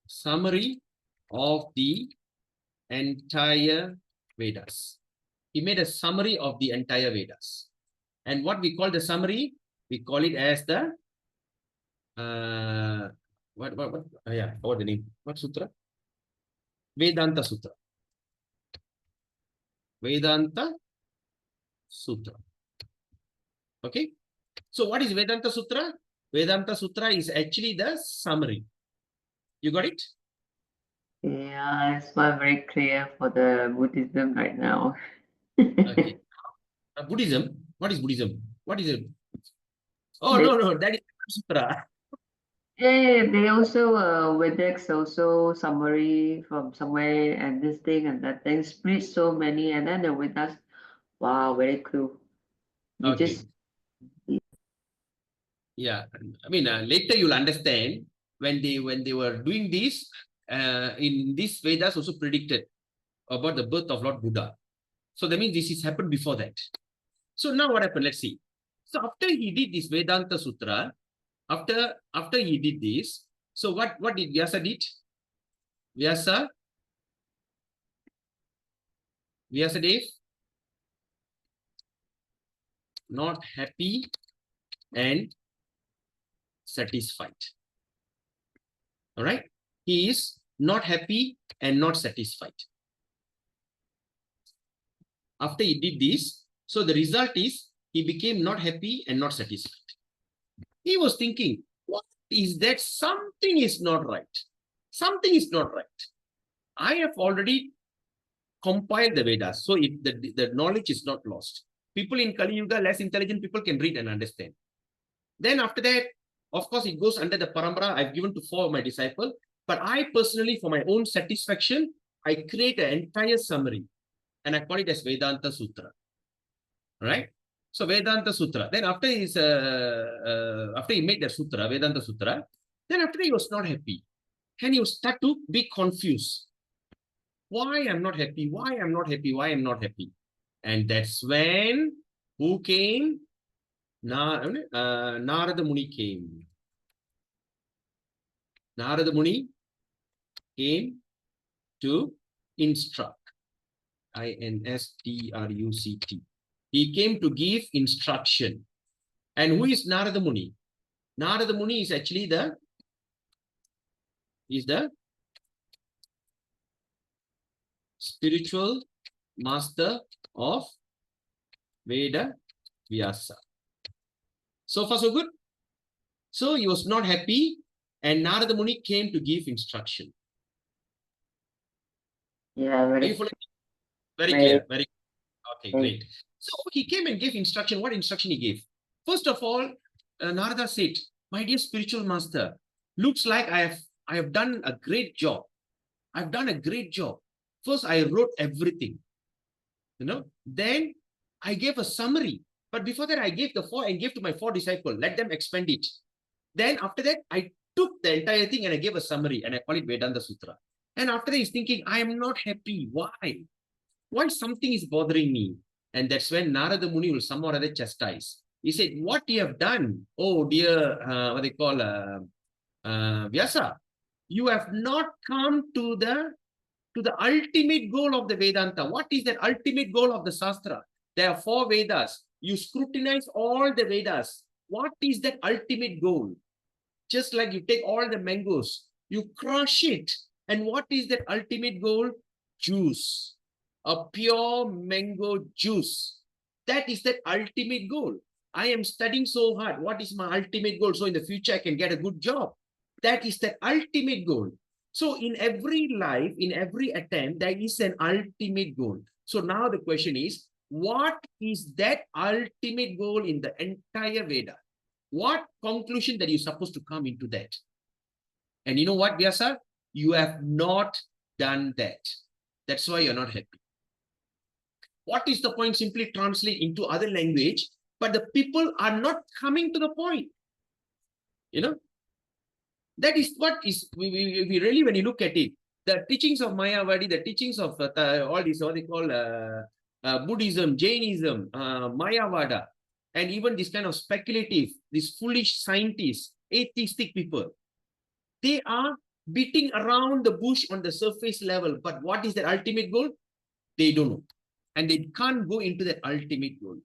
summary of the entire Vedas. He made a summary of the entire Vedas. And what we call the summary, we call it as the what the name? What sutra? Vedanta Sutra. Vedanta Sutra. Okay. So what is Vedanta Sutra? Vedanta Sutra is actually the summary. You got it? Yeah, it's not very clear for the Buddhism right now. Okay. Buddhism. What is Buddhism? What is it? Oh, They- no, that is Sutra. Yeah, they also Vedex also summary from somewhere and this thing and that thing split so many and then the Vedas, wow, very cool. You Okay. just Yeah. I mean, later you'll understand when they were doing this, in this Vedas also predicted about the birth of Lord Buddha. So that means this is happened before that. So now what happened? Let's see. So after he did this Vedanta Sutra, after he did this, so what did Vyasa did? Vyasadeva not happy and satisfied. All right. He is not happy, and not satisfied. After he did this, so the result is he became not happy and not satisfied. He was thinking, what is that? Something is not right. Something is not right. I have already compiled the Vedas, so the knowledge is not lost. People in Kali Yuga, less intelligent people can read and understand. Then after that, of course, it goes under the parampara I've given to 4 of my disciples. But I personally, for my own satisfaction, I create an entire summary and I call it as Vedanta Sutra. Right? So Vedanta Sutra. Then after after he made the Sutra, Vedanta Sutra, then after he was not happy. And he started to be confused. Why I'm not happy? Why I'm not happy? Why I'm not happy? And that's when who came? Narada Muni came. Narada Muni came to instruct. Instruct. He came to give instruction. And who is Narada Muni? Narada Muni is actually the spiritual master of Veda Vyasa. So far, so good. So he was not happy, and Narada Muni came to give instruction. Yeah, Are very you following? Very Very- clear. Very okay, Very- great. So he came and gave instruction. What instruction he gave? First of all, Narada said, "My dear spiritual master, looks like I have done a great job. I've done a great job. First, I wrote everything. Then I gave a summary. But before that, I gave gave to my 4 disciples. Let them expand it. Then after that, I took the entire thing and I gave a summary and I call it Vedanta Sutra. And after that, he's thinking, I am not happy. Why? Why something is bothering me? And that's when Narada Muni will somehow or other chastise. He said, what you have done, oh dear, what they call Vyasa, you have not come to the ultimate goal of the Vedanta. What is that ultimate goal of the Shastra? There are 4 Vedas. You scrutinize all the Vedas. What is that ultimate goal? Just like you take all the mangoes, you crush it. And what is that ultimate goal? Juice. A pure mango juice. That is that ultimate goal. I am studying so hard. What is my ultimate goal? So in the future, I can get a good job. That is the ultimate goal. So in every life, in every attempt, there is an ultimate goal. So now the question is, what is that ultimate goal in the entire Veda? What conclusion that you're supposed to come into that? And you know what, Vyasa? You have not done that. That's why you're not happy. What is the point? Simply translate into other language, but the people are not coming to the point. That is what is, we really, when you look at it, the teachings of Mayavadi, the teachings of all these, what they call Buddhism, Jainism, Mayavada, and even this kind of speculative, these foolish scientists, atheistic people, they are beating around the bush on the surface level. But what is their ultimate goal? They don't know. And they can't go into that ultimate goal.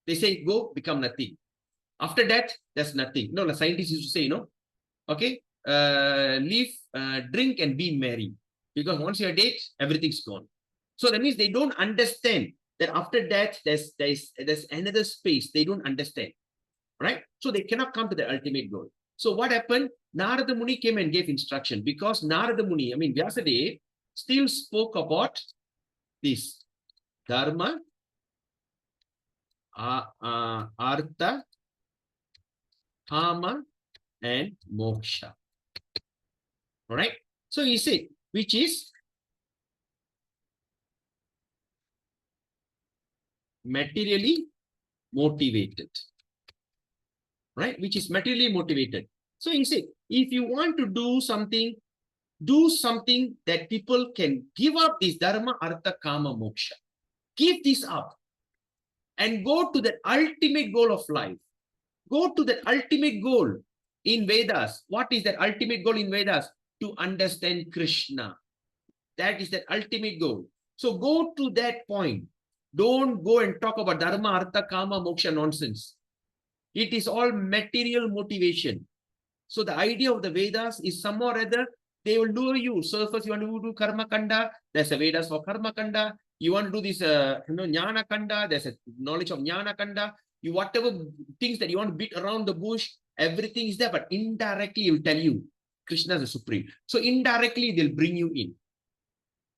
They say, go, become nothing. After that, there's nothing. No, the scientists used to say, okay, live, drink, and be merry. Because once you're dead, everything's gone. So that means they don't understand that after death, there's another space. They don't understand, right? So they cannot come to the ultimate goal. So what happened? Narada Muni came and gave instruction, because Narada Muni, Vyasadeva, still spoke about this dharma, artha, kama, and moksha. All right. So he said, which is materially motivated, right? Which is materially motivated. So he said, if you want to do something that people can give up this dharma, artha, kama, moksha. Give this up and go to the ultimate goal of life. Go to the ultimate goal in Vedas. What is that ultimate goal in Vedas? To understand Krishna. That is the ultimate goal. So go to that point. Don't go and talk about dharma, artha, kama, moksha nonsense. It is all material motivation. So the idea of the Vedas is somehow or other, They will lure you. So first you want to do Karma Kanda, there's a Vedas for Karma Kanda. You want to do this Jnana Kanda, there's a knowledge of Jnana Kanda. You whatever things that you want to beat around the bush, everything is there, but indirectly it will tell you Krishna is the supreme. So indirectly they'll bring you in.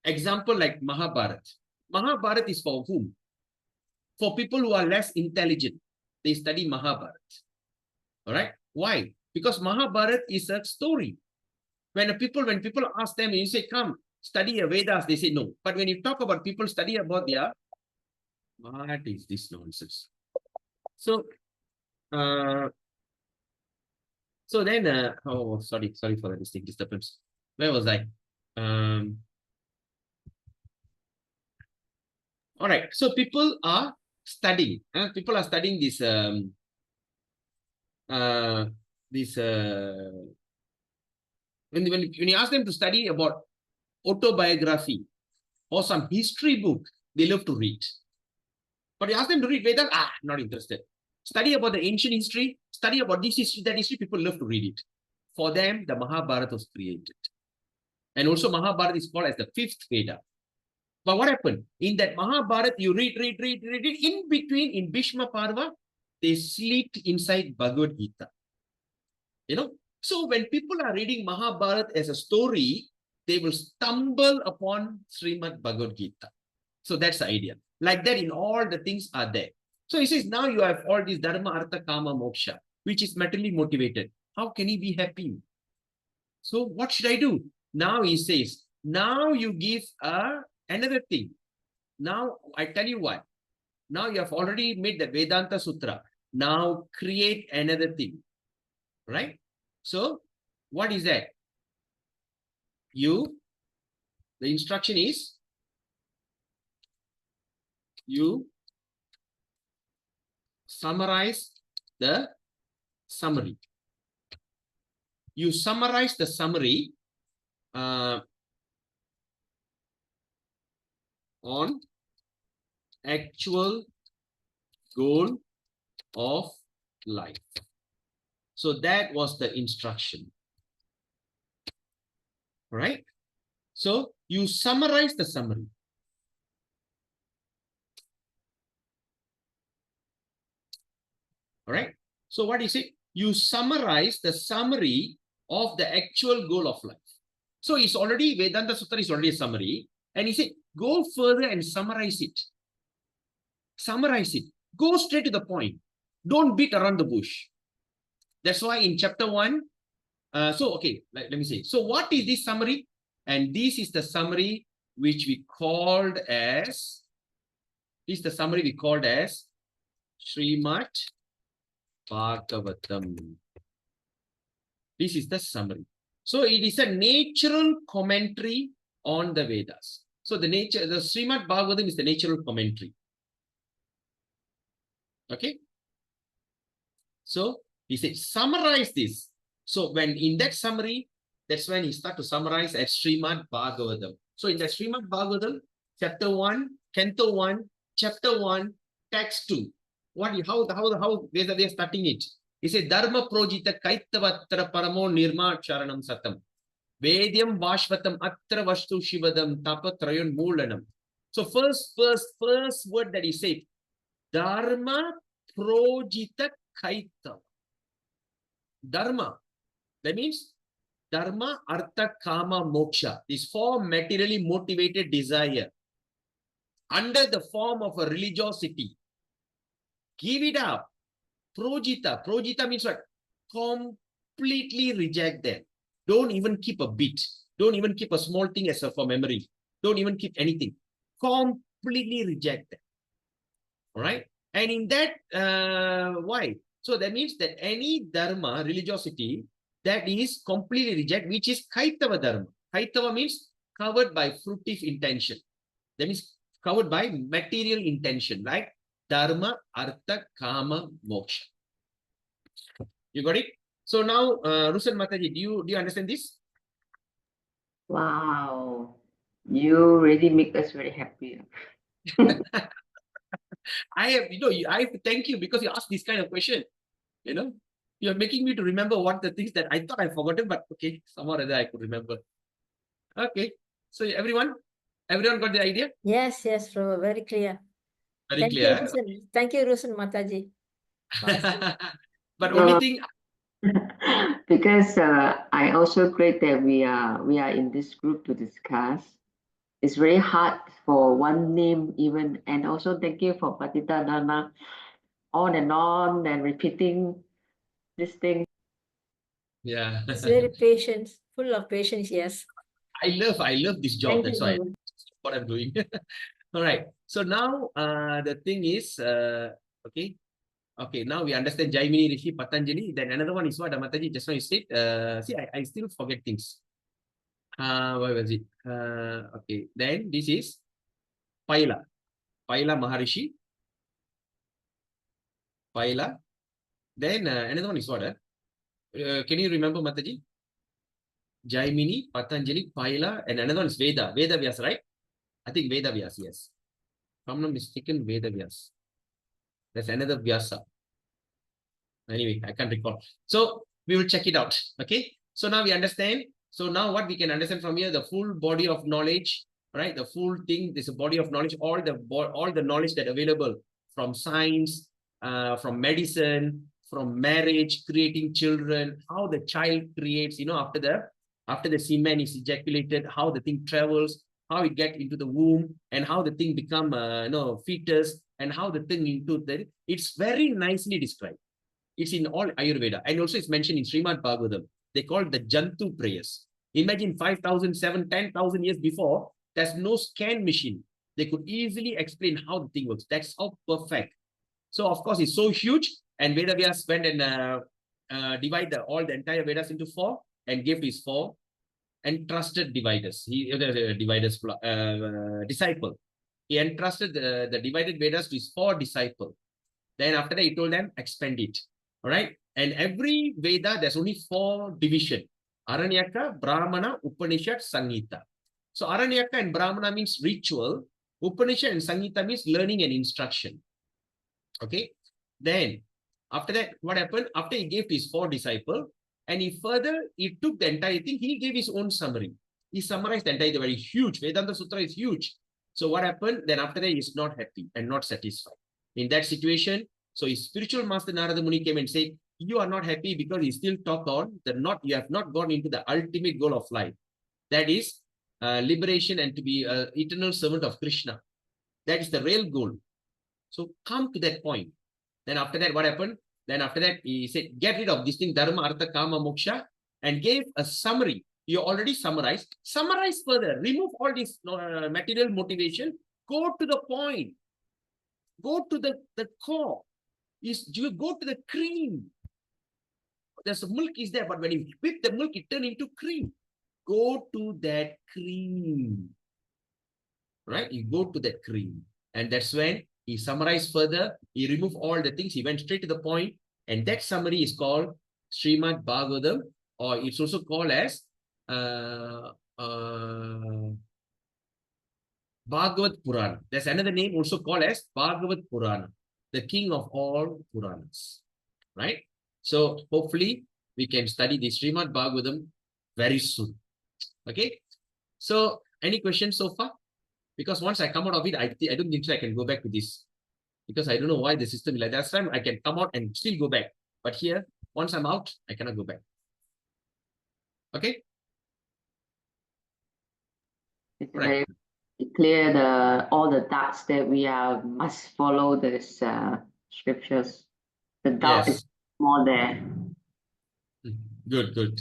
Example like Mahabharata. Mahabharata is for whom? For people who are less intelligent. They study Mahabharata. All right. Why? Because Mahabharata is a story. When people ask them, you say, come, study a Vedas, they say no. But when you talk about people study about their, what is this nonsense? So, then, oh, sorry for the disturbance. Where was I? All right. So people are studying. People are studying this. When you ask them to study about autobiography or some history book, they love to read. But you ask them to read Vedas, not interested. Study about the ancient history, study about this history, that history, people love to read it. For them, the Mahabharata was created. And also Mahabharata is called as the fifth Veda. But what happened? In that Mahabharata, you read. In between, in Bhishma Parva, they slept inside Bhagavad Gita. You know? So when people are reading Mahabharata as a story, they will stumble upon Srimad Bhagavad Gita. So that's the idea. Like that, in all the things are there. So he says, now you have all this Dharma, Artha, Kama, Moksha, which is materially motivated. How can he be happy? So what should I do? Now he says, now you give another thing. Now I tell you what. Now you have already made the Vedanta Sutra. Now create another thing. Right? So what is that? The instruction is, you summarize the summary. You summarize the summary on actual goal of life. So that was the instruction. Right? So you summarize the summary. All right. So what is it? You summarize the summary of the actual goal of life. So it's already, Vedanta Sutra is already a summary. And he said, go further and summarize it. Summarize it. Go straight to the point. Don't beat around the bush. That's why in chapter 1, let me say. So what is this summary? And this is the summary which we called as, Srimad Bhagavatam. This is the summary. So it is a natural commentary on the Vedas. So the Srimad Bhagavatam is the natural commentary. Okay. So he said, summarize this. So when in that summary, that's when he starts to summarize as Srimad Bhagavatam. So in the Srimad Bhagavatam, chapter 1, canto 1, chapter 1, text 2. How we are starting it? He said, Dharma projita kaitavatra paramo nirma charanam satam. Vedyam vashvatam atra vastu shivadam tapatrayon moolanam. So first word that he said, Dharma projita kaitava. Dharma. That means Dharma, Artha, Kama, Moksha. These four materially motivated desire under the form of a religiosity. Give it up. Projita. Projita means what? Completely reject them. Don't even keep a bit. Don't even keep a small thing as for memory. Don't even keep anything. Completely reject them. All right? And in that, why? So that means that any dharma, religiosity, that is completely reject, which is Kaitava dharma. Kaitava means covered by fruitive intention. That means covered by material intention, right? Dharma, Artha, Kama, Moksha. You got it? So now, Rusan Mataji, do you understand this? Wow. You really make us very happy. I have to thank you because you asked this kind of question. You're making me to remember what the things that I thought I'd forgotten, but okay, somehow or other I could remember. Okay. So everyone got the idea? Yes, yes, Prabhu, very clear. Very Thank you, clear. Rusun. Thank you, Rusun Mataji. But No. only thing, Because I also great that we are in this group to discuss. It's very hard for one name even, and also thank you for Patita Nana on and repeating this thing. yeah. It's very patient, full of patience, yes. I love this job. Thank you, That's why Prabhu. what I'm doing. All right. So now the thing is, okay. Okay, now we understand Jaimini, Rishi, Patanjali. Then another one is what Mataji just now you said. See, I still forget things. Where was it? Okay, then this is Paila. Paila Maharishi. Paila. Then another one is what? Can you remember Mataji? Jaimini, Patanjali, Paila, and another one is Veda. Veda Vyas, right? I think Veda Vyas, yes. If I'm not mistaken, Veda Vyas. There's another Vyasa. Anyway, I can't recall. So we will check it out. Okay. So now we understand. So now what we can understand from here, the full body of knowledge, right? The full thing, there's a body of knowledge, all the knowledge that available from science, from medicine, from marriage, creating children, how the child creates, after the semen is ejaculated, how the thing travels, how it gets into the womb, and how the thing become, fetus, and how the thing into the, it's very nicely described. It's in all Ayurveda. And also it's mentioned in Srimad Bhagavatam. They call it the Jantu prayers. Imagine 5,000, 7,000, 10,000 years before, there's no scan machine. They could easily explain how the thing works. That's how perfect. So of course, it's so huge. And Vedavyas went and divide all the entire Vedas into 4 and gave his 4 entrusted dividers. Disciple. He entrusted the divided Vedas to his 4 disciples. Then after that, he told them, expand it. All right. And every Veda, there's only 4 divisions. Aranyaka, Brahmana, Upanishad, Samhita. So Aranyaka and Brahmana means ritual. Upanishad and Samhita means learning and instruction. Okay. Then after that, what happened? After he gave his 4 disciples, and he took the entire thing, he gave his own summary. He summarized the entire, very huge. Vedanta Sutra is huge. So what happened? Then after that, he's not happy and not satisfied. In that situation, so his spiritual master Narada Muni came and said, you are not happy because you still talk on you have not gone into the ultimate goal of life. That is liberation and to be an eternal servant of Krishna. That is the real goal. So come to that point. Then after that, what happened? Then after that, he said, get rid of this thing, Dharma, Artha, Kama, Moksha, and gave a summary. You already summarized. Summarize further. Remove all this material motivation. Go to the point. Go to the core. You go to the cream. There's milk is there, but when you whip the milk, it turns into cream. Go to that cream. Right? You go to that cream. And that's when he summarized further. He removed all the things. He went straight to the point. And that summary is called Srimad Bhagavatam, or it's also called as Bhagavad Purana. There's another name also called as Bhagavad Purana, the king of all Puranas. Right? So hopefully we can study the Srimad Bhagavatam very soon. Okay? So any questions so far? Because once I come out of it, I don't think so I can go back to this. Because I don't know why the system is like that. Last time I can come out and still go back. But here, once I'm out, I cannot go back. Okay? It's Right. very clear all the doubts that we must follow this scriptures. The doubt Yes. is more there. Good, good.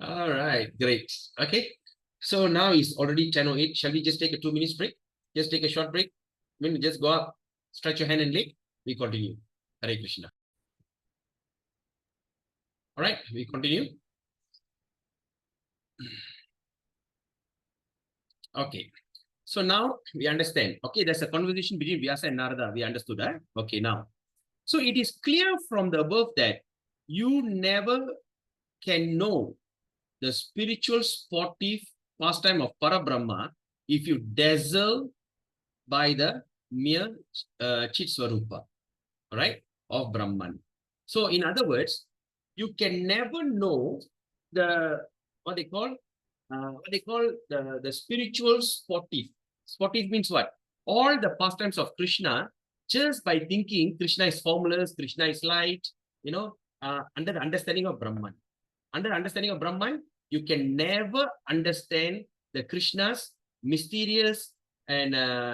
All right, great. Okay. So now it's already 10:08. Shall we just take a 2 minutes break? Just take a short break. When we just go up, stretch your hand and leg, we continue. Hare Krishna. All right, we continue. Okay. So now we understand. Okay, there's a conversation between Vyasa and Narada. We understood that. Okay, now. So it is clear from the above that you never can know the spiritual sportive pastime of Parabrahma if you dazzle by the mere Chit Swarupa, right, of Brahman. So in other words, you can never know the, what they call, what they call the spiritual sportive. Sportive means what? All the pastimes of Krishna, just by thinking Krishna is formless, Krishna is light, under the understanding of Brahman. Under understanding of Brahman, you can never understand the Krishna's mysterious and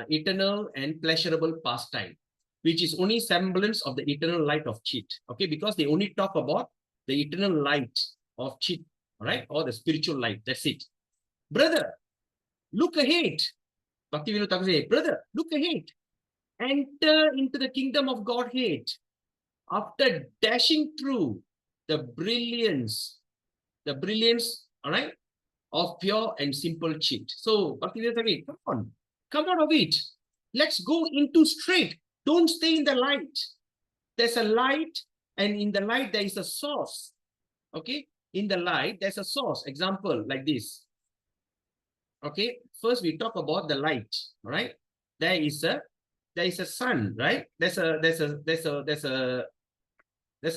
eternal and pleasurable pastime, which is only semblance of the eternal light of Chit. Okay, because they only talk about the eternal light of Chit, all right, or the spiritual light. That's it. Brother, look ahead. Bhaktivinoda Thakur says, brother, look ahead. Enter into the kingdom of Godhead. After dashing through the brilliance, all right, of pure and simple Chit. So, Bhaktivinoda Thakur, come out of it. Let's go into straight. Don't stay in the light. There's a light, and in the light, there is a source. Okay, in the light, there's a source. Example like this. Okay, first we talk about the light. All right, there is a sun, right? There's a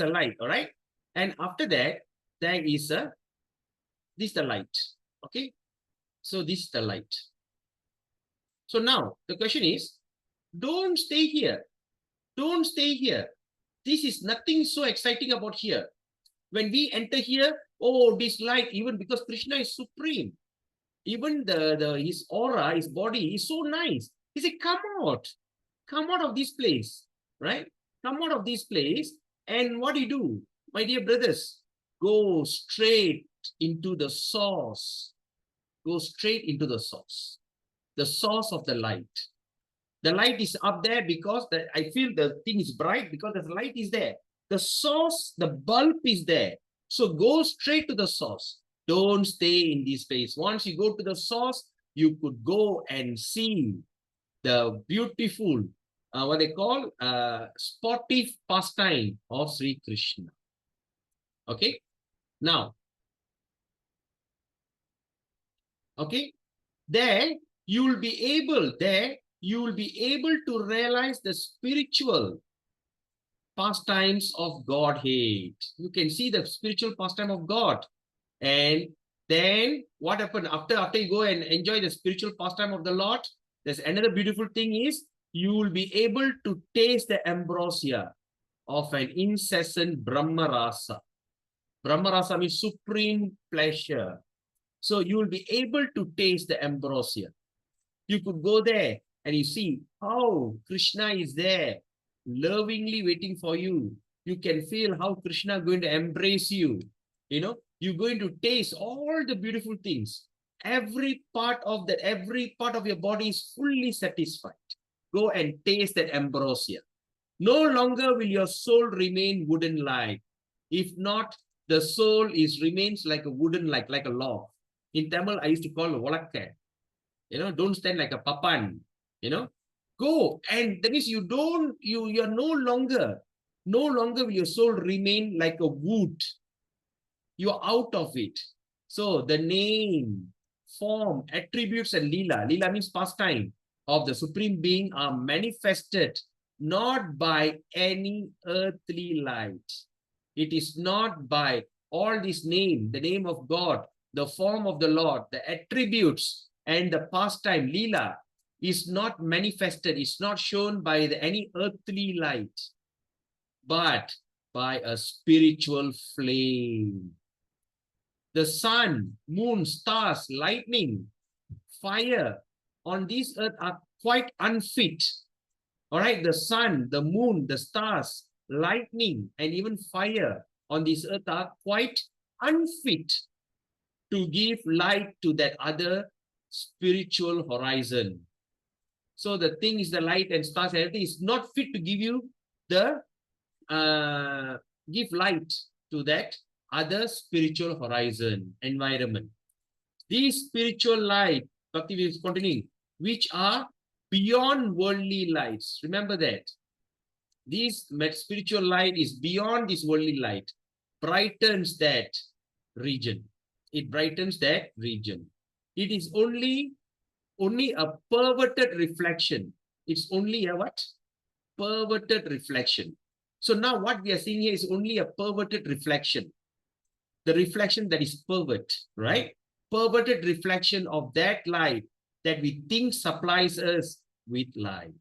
light. All right, and after that, there is this the light. Okay, so this is the light. So now the question is, don't stay here. Don't stay here. This is nothing so exciting about here. When we enter here, oh, this light, even because Krishna is supreme, even his aura, his body is so nice. He said, come out of this place, right? Come out of this place. And what do you do, my dear brothers? Go straight into the source. Go straight into the source of the light. The light is up there because I feel the thing is bright because the light is there. The source, the bulb is there. So go straight to the source. Don't stay in this place. Once you go to the source, you could go and see the beautiful, what they call, sportive pastime of Sri Krishna. Okay? Now, okay? There, you will be able to realize the spiritual pastimes of Godhead. You can see the spiritual pastime of God. And then what happened after you go and enjoy the spiritual pastime of the Lord? There's another beautiful thing is you will be able to taste the ambrosia of an incessant Brahma Rasa. Brahma Rasa means supreme pleasure. So you will be able to taste the ambrosia. You could go there and you see how Krishna is there, lovingly waiting for you. You can feel how Krishna is going to embrace you. You're going to taste all the beautiful things. Every part of your body is fully satisfied. Go and taste that ambrosia. No longer will your soul remain wooden like. If not, the soul remains like a wooden like a log. In Tamil, I used to call it volakka. Don't stand like a papan. Go, and that means you are no longer will your soul remain like a wood. You are out of it. So the name, form, attributes, and lila means pastime of the Supreme Being are manifested not by any earthly light. It is not by all this name, the name of God, the form of the Lord, the attributes, and the pastime, lila, is not manifested, it's not shown by any earthly light, but by a spiritual flame. The sun, moon, stars, lightning, fire on this earth are quite unfit. All right, the sun, the moon, the stars, lightning, and even fire on this earth are quite unfit to give light to that other spiritual horizon. So the thing is the light and stars, everything is not fit to give you the give light to that other spiritual horizon, environment. These spiritual light, Bhakti is continuing, which are beyond worldly lights. Remember that. This spiritual light is beyond this worldly light, brightens that region. It brightens that region. It is only a perverted reflection. It's only a what? Perverted reflection. So now what we are seeing here is only a perverted reflection. The reflection that is pervert, right? perverted reflection of that light that we think supplies us with light,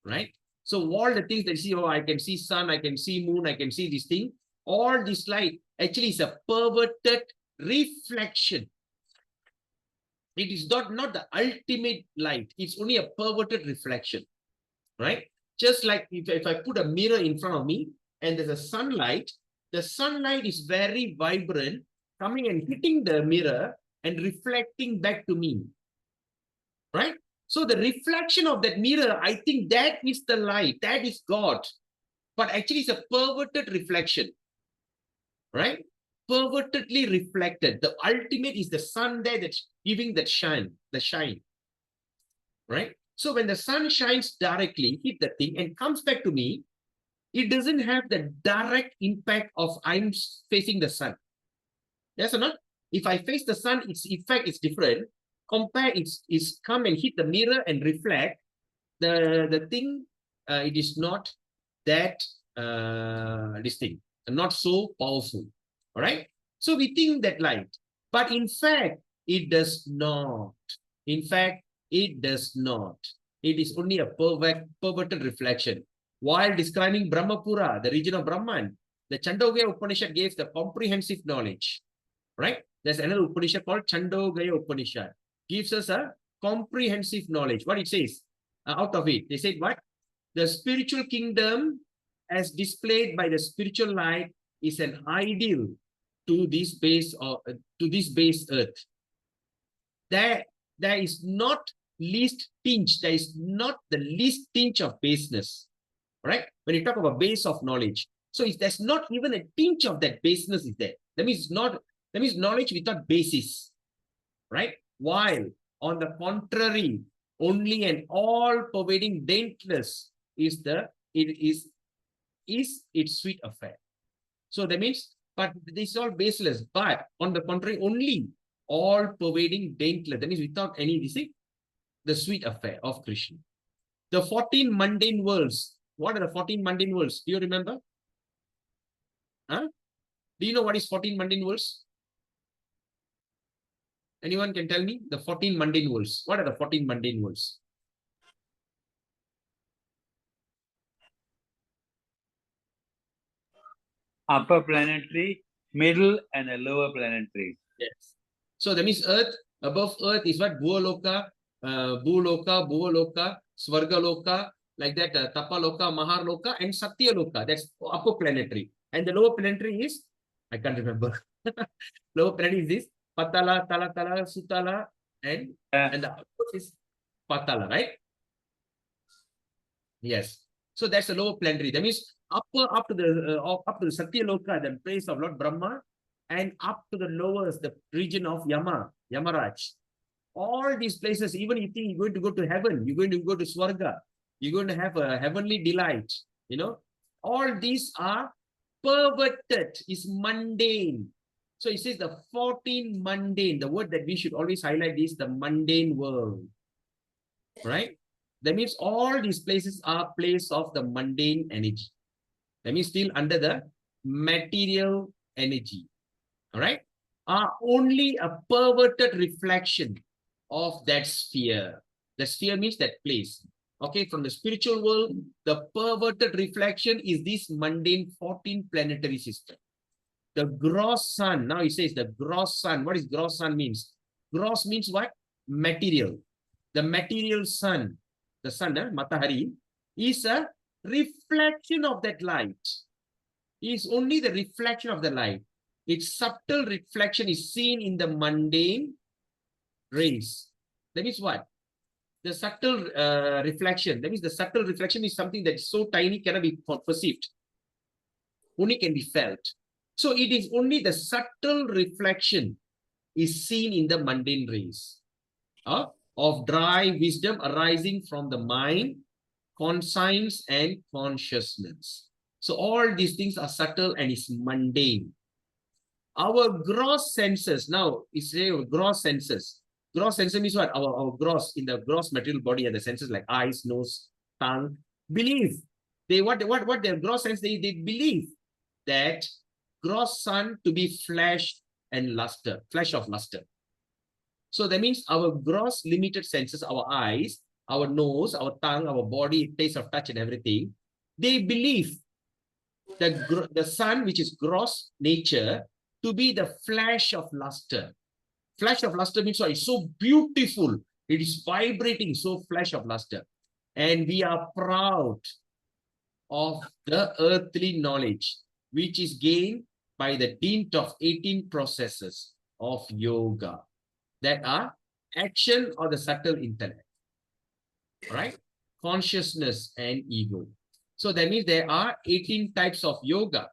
right? So all the things that you see, oh, I can see sun, I can see moon, I can see this thing, all this light actually is a perverted reflection. It is not the ultimate light. It's only a perverted reflection, right? Just like if I put a mirror in front of me and there's a sunlight, the sunlight is very vibrant, coming and hitting the mirror and reflecting back to me, right? So the reflection of that mirror, I think that is the light, that is God. But actually it's a perverted reflection, right? Pervertedly reflected. The ultimate is the sun there that's giving that shine, the shine, right? So when the sun shines directly, hit the thing and comes back to me, it doesn't have the direct impact of I'm facing the sun. Yes or not? If I face the sun, its effect is different. Compare it's come and hit the mirror and reflect. The thing, it is not that this thing, not so powerful. All right. So we think that light, but in fact, it does not. In fact, it does not. It is only a perverted reflection. While describing Brahmapura, the region of Brahman, the Chandogaya Upanishad gives the comprehensive knowledge. Right? There's another Upanishad called Chandogaya Upanishad. Gives us a comprehensive knowledge. What it says out of it, they said what? The spiritual kingdom as displayed by the spiritual light is an ideal to this base earth. There is not least tinge, there is not the least tinge of baseness, right? When you talk about base of knowledge, so if there's not even a tinge of that baseness is there, that means knowledge without basis, right? While on the contrary, only an all-pervading daintiness is its sweet affair. So that means, but this is all baseless. But on the contrary, only all-pervading daintiness. That means without any deceit, the sweet affair of Krishna. The 14 mundane worlds. What are the 14 mundane worlds? Do you remember? Huh? Do you know what is 14 mundane worlds? Anyone can tell me the 14 mundane worlds. What are the 14 mundane worlds? Upper planetary, middle, and a lower planetary. Yes. So that means Earth, above Earth is what? Bhuloka, Bhuloka, Svargaloka, like that, Tapaloka, Maharloka, and Satyaloka. That's upper planetary. And the lower planetary is, I can't remember. Lower planetary is this, Patala, Talatala, Sutala, and the upper is Patala, right? Yes. So that's the lower planetary. That means up to the Satyaloka, the place of Lord Brahma, and up to the lowest, the region of Yamaraj. All these places, even you think you're going to go to heaven, you're going to go to Swarga, you're going to have a heavenly delight, you know, all these are perverted, is mundane. So it says the 14 mundane, the word that we should always highlight is the mundane world, right? That means all these places are place of the mundane energy. That means still under the material energy, all right? Are only a perverted reflection of that sphere. The sphere means that place. Okay, from the spiritual world, the perverted reflection is this mundane 14 planetary system. The gross sun, now it says the gross sun. What is gross sun means? Gross means what? Material. The material sun, the sun, Matahari, is a reflection of that light. It is only the reflection of the light. Its subtle reflection is seen in the mundane rays. That means what? The subtle reflection. That means the subtle reflection is something that is so tiny cannot be perceived. Only can be felt. So it is only the subtle reflection is seen in the mundane rays of dry wisdom arising from the mind, conscience, and consciousness. So all these things are subtle and is mundane. Our gross senses, now it's gross senses. Gross senses means what? Our gross, in the gross material body are the senses like eyes, nose, tongue, believe. They what their gross sense, they believe that gross sun to be flesh and luster, flesh of luster. So that means our gross limited senses, our eyes, our nose, our tongue, our body, taste of touch and everything, they believe the sun, which is gross nature, to be the flash of luster. Flash of luster means what? It's so beautiful. It is vibrating, so flash of luster. And we are proud of the earthly knowledge, which is gained by the dint of 18 processes of yoga that are action or the subtle intellect, right? Consciousness and ego. So that means there are 18 types of yoga.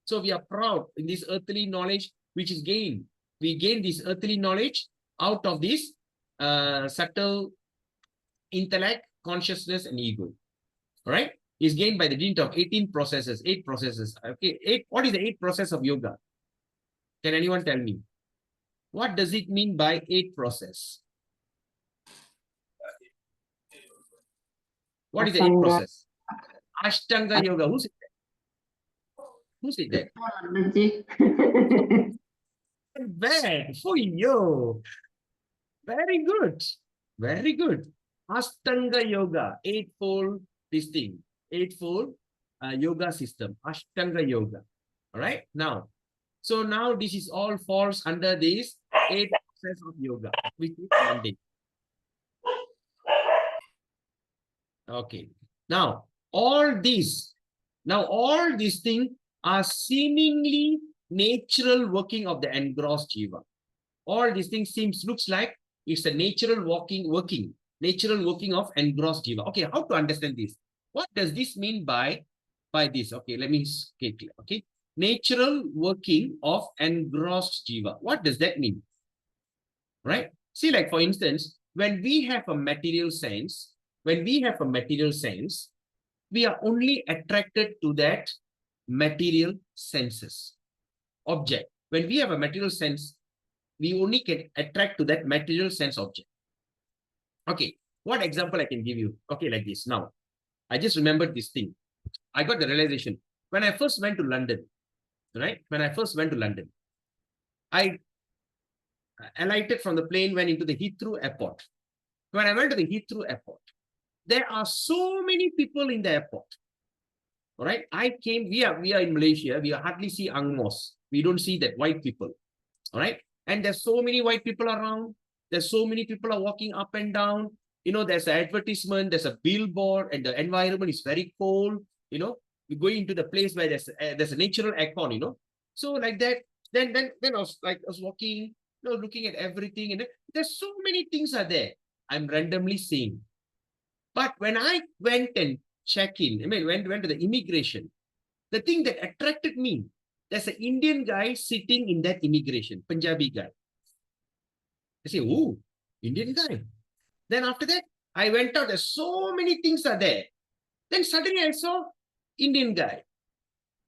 So we are proud in this earthly knowledge which is gained. We gain this earthly knowledge out of this subtle intellect, consciousness, and ego. All right? Is gained by the dint of 18 processes, 8 processes. Okay, what is the 8 process of yoga? Can anyone tell me? What does it mean by 8 process? What is the 8 Ashtanga. process? Ashtanga yoga. Who said that? Who said that? Bad for you. Very good. Very good. Ashtanga yoga. Eightfold this thing. Eightfold yoga system. Ashtanga yoga. All right. Now, so now this is all falls under this 8 process of yoga, which is Monday. Okay. Now, all these things are seemingly natural working of the engrossed jiva. All these things looks like it's a natural natural working of engrossed jiva. Okay, how to understand this? What does this mean by this? Okay, let me get clear. Okay, natural working of engrossed jiva. What does that mean? Right? See, like for instance, when we have a material sense, we are only attracted to that material senses object. When we have a material sense, we only can attract to that material sense object. Okay, what example I can give you? Okay, like this. Now, I just remembered this thing. I got the realization when I first went to London, right? When I first went to London, I alighted from the plane, went into the Heathrow airport. When I went to the Heathrow airport, there are so many people in the airport. All right, we are in Malaysia, we hardly see Angmos. We don't see that white people. All right, and there's so many white people around. There's so many people are walking up and down. You know, there's an advertisement, there's a billboard, and the environment is very cold. You know, you go into the place where there's a natural aircon. You know, so like that. Then I was walking, you know, looking at everything, and there's so many things are there. I'm randomly seeing. But when I went and checked in, went to the immigration, the thing that attracted me, there's an Indian guy sitting in that immigration, Punjabi guy. I say, oh, Indian guy. Then after that, I went out, there's so many things are there. Then suddenly I saw Indian guy.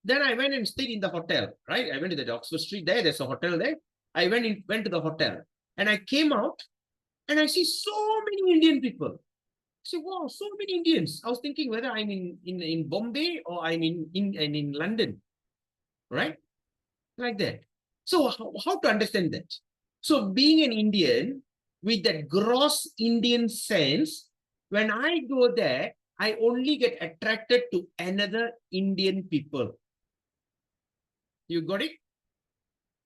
Then I went and stayed in the hotel, right? I went to the Oxford Street there's a hotel there. I went to the hotel and I came out and I see so many Indian people. I say, wow, so many Indians. I was thinking whether I'm in Bombay or I'm in London, right? Like that. So how to understand that? So being an Indian with that gross Indian sense, when I go there, I only get attracted to another Indian people. You got it?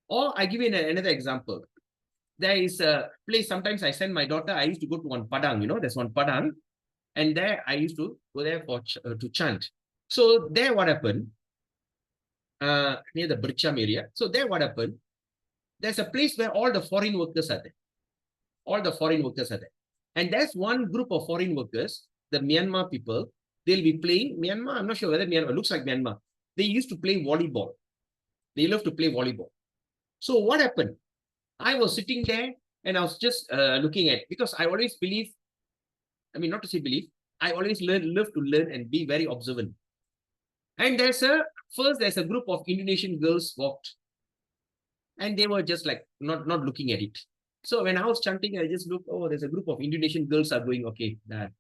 Or I give you another example. There is a place, sometimes I send my daughter, I used to go to one Padang, you know, there's one Padang. And there I used to go there to chant. So there what happened, near the Bircham area. So there what happened, there's a place where all the foreign workers are there. All the foreign workers are there. And there's one group of foreign workers, the Myanmar people, they'll be playing, Myanmar, I'm not sure whether Myanmar, looks like Myanmar. They used to play volleyball. They love to play volleyball. So what happened? I was sitting there and I was just looking at, because I always believe, not to say believe, I always love to learn and be very observant. And there's a group of Indonesian girls walked. And they were just like, not looking at it. So when I was chanting, I just looked, oh, there's a group of Indonesian girls are going, okay, that.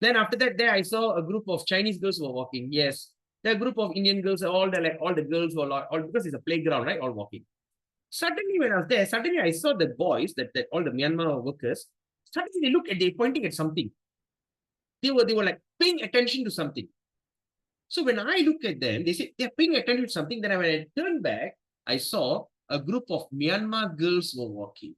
Then after that, there I saw a group of Chinese girls who were walking. Yes. There are a group of Indian girls, all the girls were all, because it's a playground, right? All walking. Suddenly, when I was there, suddenly I saw the boys, that all the Myanmar workers, suddenly they look at, they pointing at something. They were like paying attention to something. So when I look at them, they say they're paying attention to something. Then when I turned back, I saw a group of Myanmar girls were walking.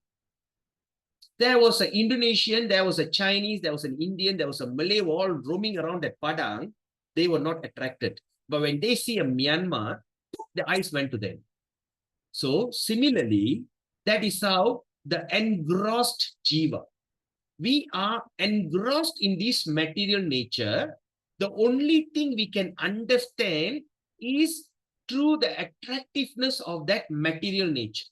There was an Indonesian, there was a Chinese, there was an Indian, there was a Malay, were all roaming around at Padang. They were not attracted. But when they see a Myanmar, the eyes went to them. So similarly, that is how the engrossed jiva. We are engrossed in this material nature. The only thing we can understand is through the attractiveness of that material nature.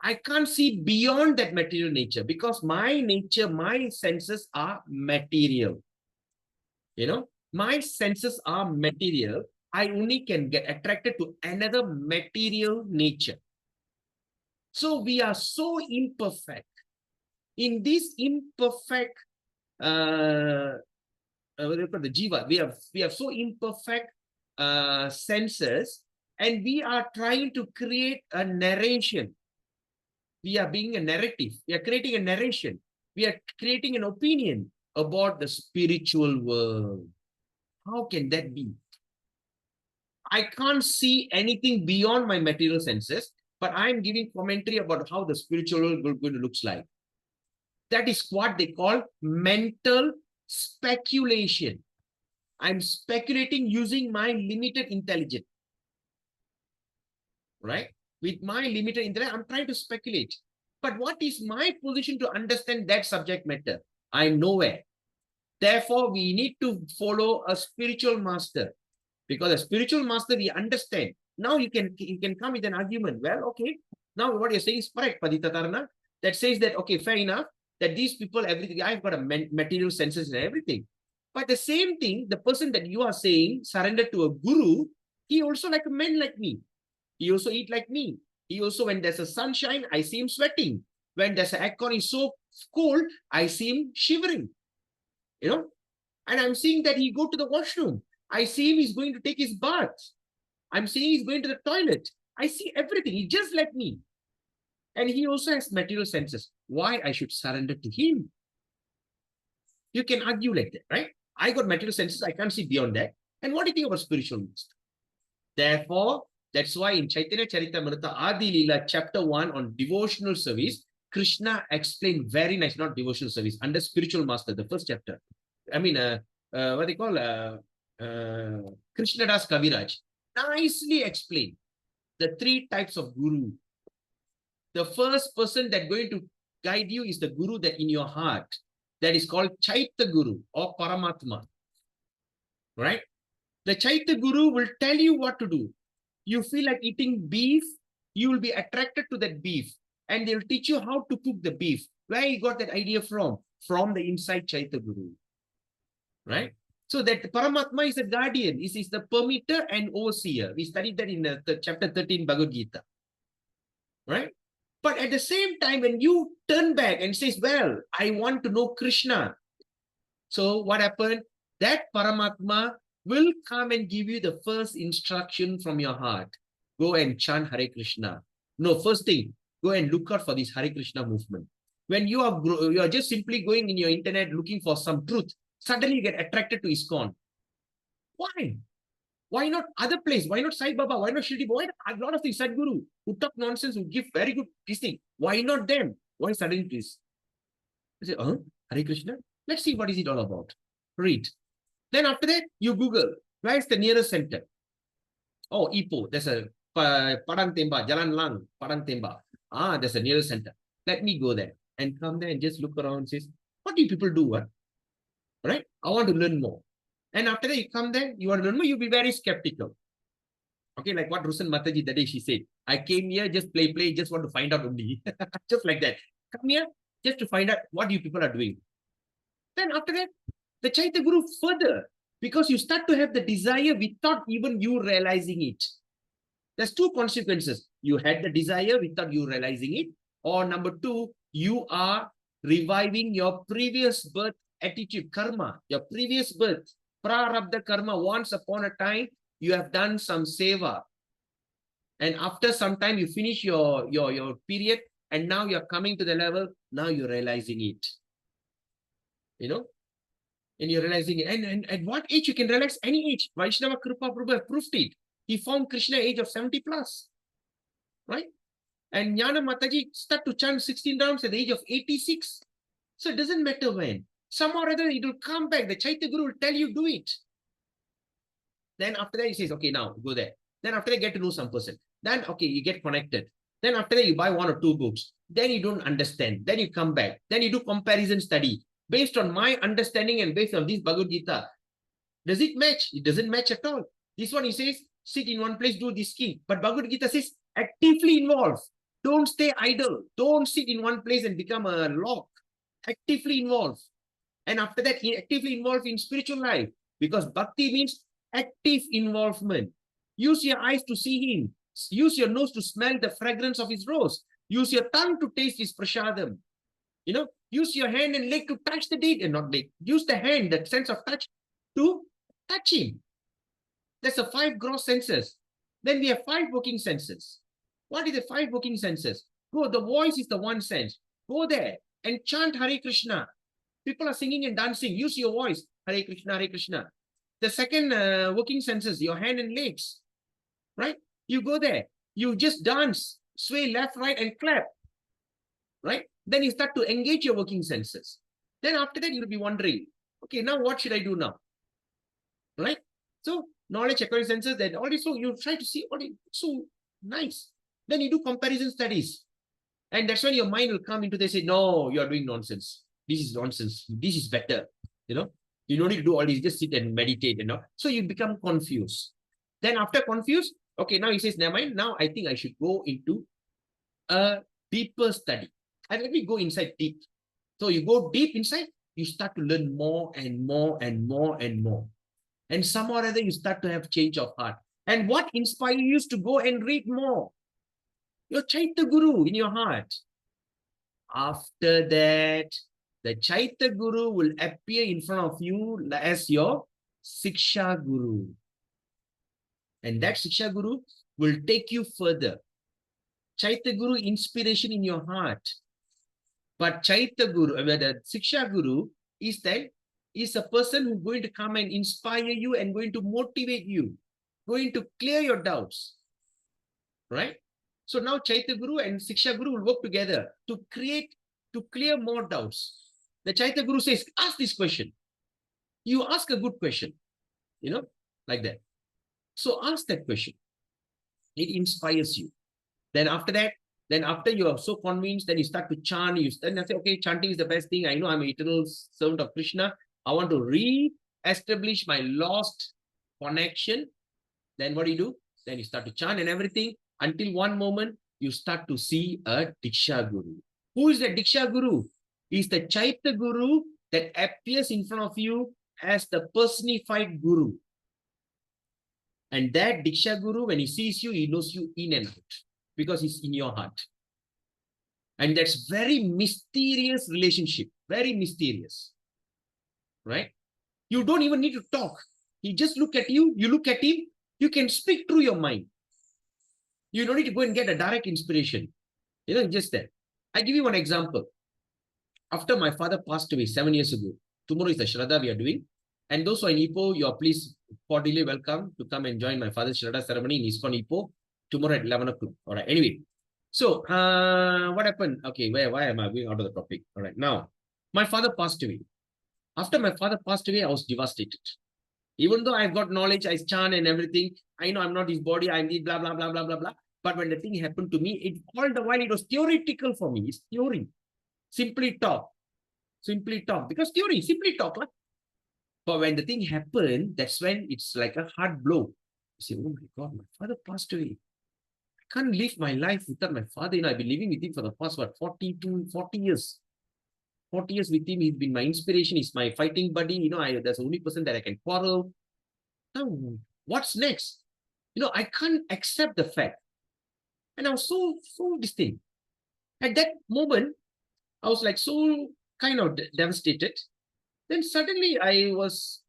I can't see beyond that material nature because my nature, my senses are material. You know, my senses are material. I only can get attracted to another material nature. So we are so imperfect. In this imperfect, what do you call the jiva? We have so imperfect senses, and we are trying to create a narration. We are being a narrative. We are creating a narration. We are creating an opinion about the spiritual world. How can that be? I can't see anything beyond my material senses, but I'm giving commentary about how the spiritual world is going to look like. That is what they call mental speculation. I'm speculating using my limited intelligence. Right? With my limited intellect, I'm trying to speculate. But what is my position to understand that subject matter? I'm nowhere. Therefore, we need to follow a spiritual master. Because a spiritual master, we understand. Now you can come with an argument. Well, okay. Now what you're saying is correct, Paditatarana. That says that, okay, fair enough, that these people, everything, I've got a material senses and everything. But the same thing, the person that you are saying surrendered to a guru, he also like a man like me. He also eat like me. He also, when there's a sunshine, I see him sweating. When there's an aircon is so cold, I see him shivering. You know? And I'm seeing that he go to the washroom. I see him, he's going to take his bath. I'm seeing he's going to the toilet. I see everything. He's just like me. And he also has material senses. Why I should surrender to him? You can argue like that, right? I got material senses. I can't see beyond that. And what do you think about spiritual master? Therefore, that's why in Chaitanya Charitamrita Adi Leela, chapter 1 on devotional service, Krishna explained very nice, not devotional service, under spiritual master, the first chapter. I mean, what they call Krishnadas Kaviraj, nicely explained the 3 types of guru. The first person that's going to guide you is the guru that in your heart. That is called Chaitya Guru or Paramatma. Right? The Chaitya Guru will tell you what to do. You feel like eating beef, you will be attracted to that beef. And they'll teach you how to cook the beef. Where you got that idea from? From the inside Chaitya Guru. Right? So that Paramatma is the guardian, is the permitter and overseer. We studied that in the chapter 13 Bhagavad Gita. Right? But at the same time, when you turn back and says, well, I want to know Krishna. So what happened? That Paramatma will come and give you the first instruction from your heart. Go and chant Hare Krishna. No, first thing, go and look out for this Hare Krishna movement. When you are just simply going in your internet looking for some truth, suddenly you get attracted to ISKCON. Why? Why not other place? Why not Sai Baba? Why not Shirdi? Why not a lot of things? Sadhguru, who talk nonsense, who give very good teaching. Why not them? Why suddenly this? I say, Hare Krishna? Let's see what is it all about. Read. Then after that, you Google. Where is the nearest center? Oh, Ipoh. There's a Padang Temba, Jalan Lang, Padang Temba. There's a nearest center. Let me go there. And come there and just look around and says, what do you people do? Right? I want to learn more. And after that, you come there, you want to learn more, you'll be very skeptical. Okay, like what Rusan Mataji that day she said, I came here, just play, just want to find out only. Just like that. Come here, just to find out what you people are doing. Then after that, the Chaitya Guru further, because you start to have the desire without even you realizing it. There's 2 consequences. You had the desire without you realizing it. Or number 2, you are reviving your previous birth attitude, karma, your previous birth. Prarabdha karma, once upon a time, you have done some seva. And after some time, you finish your period, and now you're coming to the level, now you're realizing it. You know? And you're realizing it. And at what age you can realize? Any age. Vaishnava Kripa Prabhu proved it. He found Krishna age of 70 plus. Right? And Jnana Mataji start to chant 16 rounds at the age of 86. So it doesn't matter when. Somehow or other, it will come back. The Chaitya Guru will tell you, do it. Then after that, he says, okay, now go there. Then after that, get to know some person. Then, okay, you get connected. Then after that, you buy 1 or 2 books. Then you don't understand. Then you come back. Then you do comparison study. Based on my understanding and based on this Bhagavad Gita, does it match? It doesn't match at all. This one, he says, sit in one place, do this skill. But Bhagavad Gita says, actively involve. Don't stay idle. Don't sit in one place and become a log. Actively involve. And after that, he actively involved in spiritual life. Because bhakti means active involvement. Use your eyes to see him. Use your nose to smell the fragrance of his rose. Use your tongue to taste his prasadam. You know, use your hand and leg to touch the deity, and not leg. Use the hand, that sense of touch, to touch him. That's the 5 gross senses. Then we have 5 working senses. What is the 5 working senses? Go, the voice is the one sense. Go there and chant Hare Krishna. People are singing and dancing. Use your voice. Hare Krishna, Hare Krishna. The second working senses, your hand and legs. Right? You go there. You just dance, sway left, right, and clap. Right? Then you start to engage your working senses. Then after that, you'll be wondering, okay, now what should I do now? Right? So, knowledge, acquiring senses, then all this, so you try to see, what is so nice. Then you do comparison studies. And that's when your mind will come into, they say, no, you are doing nonsense. This is nonsense. This is better. You know, you don't need to do all this, just sit and meditate, you know. So you become confused. Then after confused, okay, now he says, never mind, now I think I should go into a deeper study. And let me go inside deep. So you go deep inside, you start to learn more and more and more and more. And somehow or other, you start to have change of heart. And what inspires you to go and read more? Your Chaitya Guru in your heart. After that, the Chaitya Guru will appear in front of you as your Siksha Guru. And that Siksha Guru will take you further. Chaitya Guru inspiration in your heart. But Chaitya Guru, the Siksha Guru is a person who's going to come and inspire you and going to motivate you, going to clear your doubts. Right? So now Chaitya Guru and Siksha Guru will work together to clear more doubts. The Chaitya Guru says, ask this question. You ask a good question, you know, like that. So ask that question. It inspires you. Then after that, then after you are so convinced, then you start to chant. You then say, okay, chanting is the best thing. I know I'm an eternal servant of Krishna. I want to re-establish my lost connection. Then what do? Then you start to chant and everything until one moment you start to see a Diksha Guru. Who is the Diksha Guru? Is the Chaitya Guru that appears in front of you as the personified Guru. And that Diksha Guru, when he sees you, he knows you in and out because he's in your heart. And that's very mysterious relationship, very mysterious, right? You don't even need to talk. He just look at you, you look at him, you can speak through your mind. You don't need to go and get a direct inspiration. You know, just that. I give you one example. After my father passed away 7 years ago, tomorrow is the Shraddha we are doing. And those who are in Ipoh, you are please cordially welcome to come and join my father's Shraddha ceremony in ISKCON Ipoh tomorrow at 11 o'clock. All right. Anyway, so what happened? Okay, why am I going out of the topic? All right. Now, my father passed away. After my father passed away, I was devastated. Even though I've got knowledge, I chant and everything, I know I'm not his body, I need blah, blah, blah, blah, blah, blah. But when the thing happened to me, all the while it was theoretical for me. It's theory. Simply talk. Simply talk. Because theory, simply talk. Like. But when the thing happened, that's when it's like a hard blow. You say, oh my God, my father passed away. I can't live my life without my father. You know, I've been living with him for the past, 40 years. 40 years with him. He's been my inspiration. He's my fighting buddy. You know, that's the only person that I can quarrel. Now, what's next? You know, I can't accept the fact. And I was so distinct. At that moment, I was like so kind of devastated. Then suddenly I was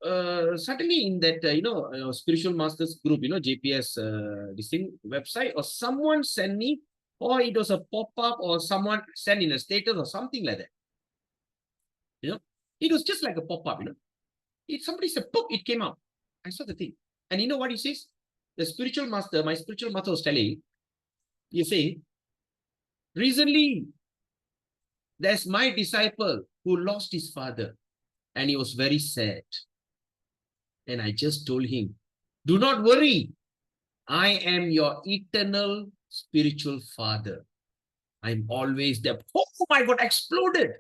suddenly in that, spiritual masters group, JPS, this thing website, or someone sent me, or it was a pop-up, or someone sent in a status or something like that. It was just like a pop-up, somebody said, pop, it came out. I saw the thing. And you know what he says? My spiritual master was telling, you say, recently, there's my disciple who lost his father, and he was very sad. And I just told him, do not worry. I am your eternal spiritual father. I'm always there. Oh my God, exploded.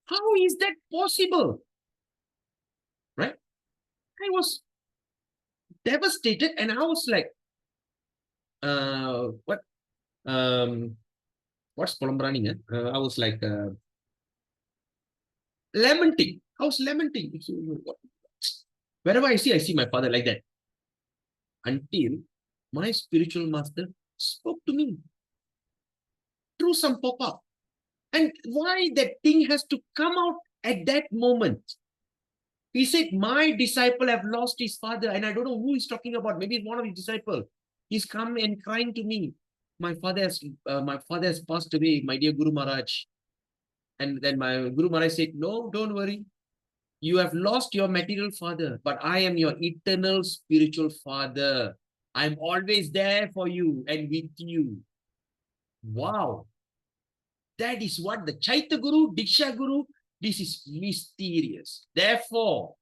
How is that possible? Right? I was devastated, and I was like, what's polumbraning? I was like lamenting. I was lamenting. Wherever I see my father like that. Until my spiritual master spoke to me through some pop-up. And why that thing has to come out at that moment? He said, my disciple have lost his father, and I don't know who he's talking about. Maybe it's one of his disciples. He's come and crying to me. My father has passed away, my dear Guru Maharaj. And then my Guru Maharaj said, no, don't worry. You have lost your material father, but I am your eternal spiritual father. I'm always there for you and with you. Wow. That is what the Chaitya Guru, Diksha Guru, this is mysterious. Therefore,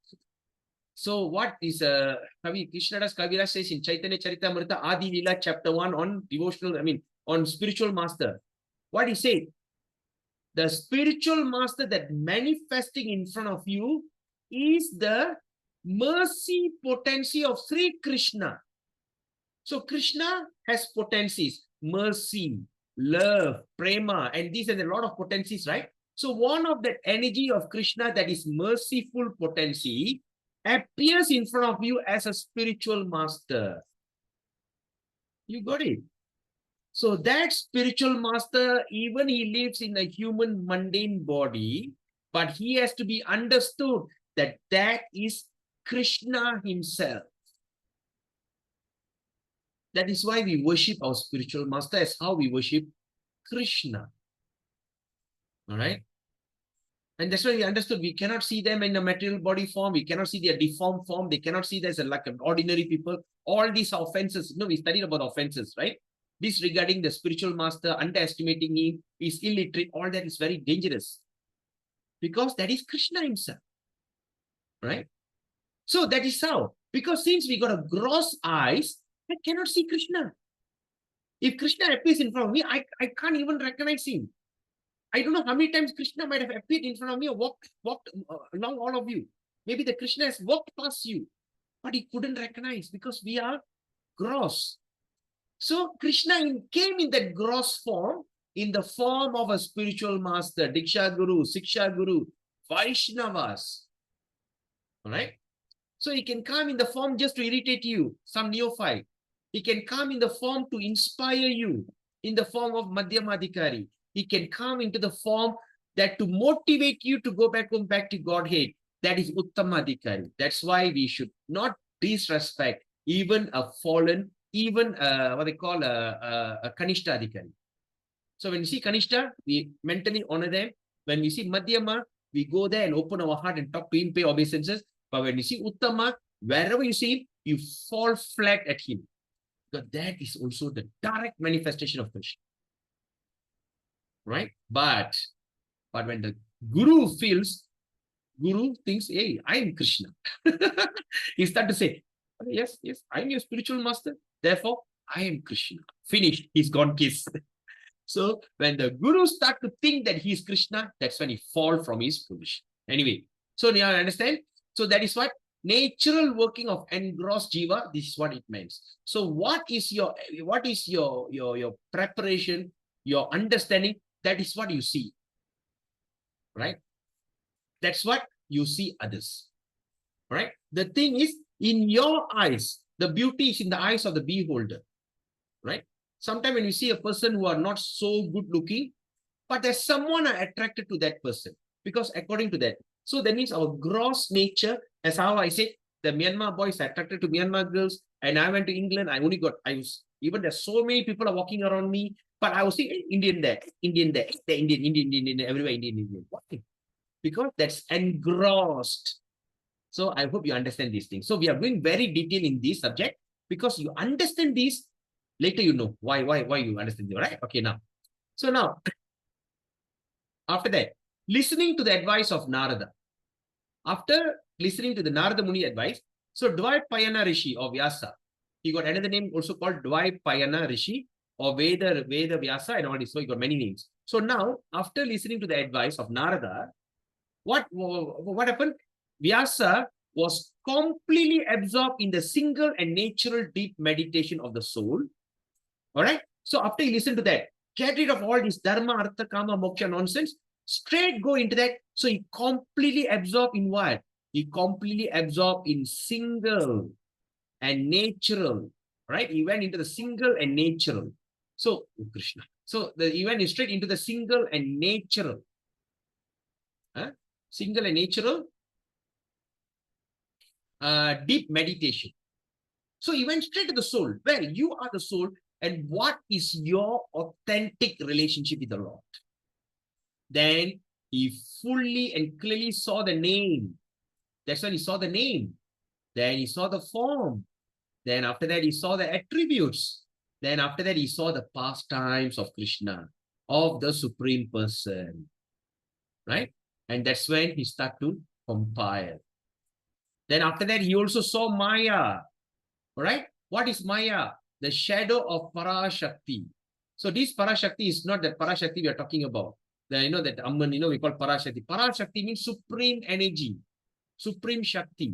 so what is Krishnadas Kaviraj says in Chaitanya Charitamrita Adi Lila chapter 1 on devotional, on spiritual master. What he said? The spiritual master that manifesting in front of you is the mercy potency of Sri Krishna. So Krishna has potencies, mercy, love, prema, and these are a lot of potencies, right? So one of that energy of Krishna that is merciful potency appears in front of you as a spiritual master. You got it? So that spiritual master, even he lives in a human mundane body, but he has to be understood that that is Krishna himself. That is why we worship our spiritual master as how we worship Krishna. All right? And that's why we understood we cannot see them in a material body form. We cannot see their deformed form. They cannot see them as like an ordinary people. All these offenses, we studied about offenses, right? This regarding the spiritual master, underestimating him, is illiterate, all that is very dangerous. Because that is Krishna himself. Right? So that is how. Because since we got a gross eyes, I cannot see Krishna. If Krishna appears in front of me, I can't even recognize him. I don't know how many times Krishna might have appeared in front of me or walked along all of you. Maybe the Krishna has walked past you, but he couldn't recognize because we are gross. So Krishna came in that gross form, in the form of a spiritual master, Diksha Guru, Siksha Guru, Vaishnavas. All right? So he can come in the form just to irritate you, some neophyte. He can come in the form to inspire you, in the form of Madhyamadhikari. He can come into the form that to motivate you to go back to Godhead. That is Uttamadhikari. That's why we should not disrespect even a fallen, even what they call a Kanishta Adhikari. So when we see Kanishta, we mentally honor them. When we see Madhyama, we go there and open our heart and talk to him, pay obeisances. But when you see Uttama, wherever you see him, you fall flat at him. Because that is also the direct manifestation of Krishna. Right? But when the Guru thinks, hey, I am Krishna. He starts to say, yes, I am your spiritual master. Therefore, I am Krishna. Finished. He's gone kiss. So when the Guru starts to think that he is Krishna, that's when he falls from his position. Anyway, so now you understand? So that is what natural working of engrossed jiva. This is what it means. So what is your preparation, your understanding? That is what you see, right? That's what you see others, right? The thing is, in your eyes, the beauty is in the eyes of the beholder, right? Sometimes when you see a person who are not so good looking, but there's someone attracted to that person, because according to that, So that means our gross nature, as how I say, the Myanmar boys are attracted to Myanmar girls, and I went to England. Even there's so many people are walking around me, but I was saying Indian there, Indian there, the Indian, everywhere Indian. Why? Because that's engrossed. So I hope you understand these things. So we are going very detailed in this subject because you understand these. Later you know why you understand it, right? Okay, now. So now, after that, listening to the advice of Narada. After listening to the Narada Muni advice, so Dvaipayana Rishi or Vyasa, he got another name also called Dvaipayana Rishi or Veda Vyasa and all this. So he got many names. So now, after listening to the advice of Narada, what happened? Vyasa was completely absorbed in the single and natural deep meditation of the soul. All right. So after he listened to that, get rid of all this dharma, artha, kama, moksha nonsense, straight go into that. So he completely absorbed in what? He completely absorbed in single and natural. Right? He went into the single and natural. So Krishna. So he went straight into the single and natural. Huh? Single and natural deep meditation. So he went straight to the soul. Well, you are the soul, and what is your authentic relationship with the Lord? Then he fully and clearly saw the name. That's when he saw the name. Then he saw the form. Then after that, he saw the attributes. Then after that, he saw the pastimes of Krishna, of the Supreme Person. Right? And that's when he started to compile. Then after that, he also saw Maya. All right? What is Maya? The shadow of Parashakti. So this Parashakti is not that Parashakti we are talking about. That Amman, we call Parashakti. Parashakti means supreme energy, supreme Shakti.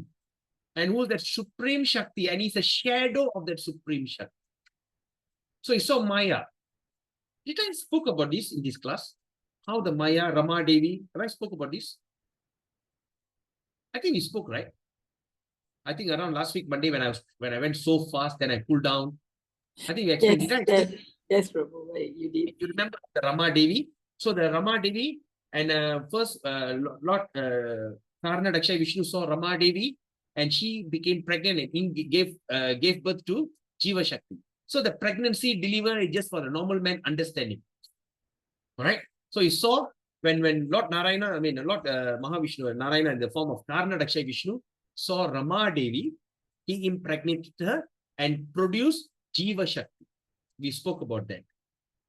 And who is that supreme Shakti? And he's a shadow of that supreme Shakti. So he saw Maya. Did I spoke about this in this class? How the Maya, Rama Devi, have I spoke about this? I think we spoke, right? I think around last week, Monday, when I went so fast, then I pulled down. I think we explained. Yes, Prabhu, you did. You remember the Rama Devi? So the Rama Devi and first Lord Karna Daksha Vishnu saw Rama Devi and she became pregnant and gave birth to Jiva Shakti. So the pregnancy delivery is just for the normal man understanding. All right. So he saw when Lord Narayana, Lord Mahavishnu, Narayana in the form of Karna Daksha Vishnu saw Rama Devi, he impregnated her and produced Jiva Shakti. We spoke about that.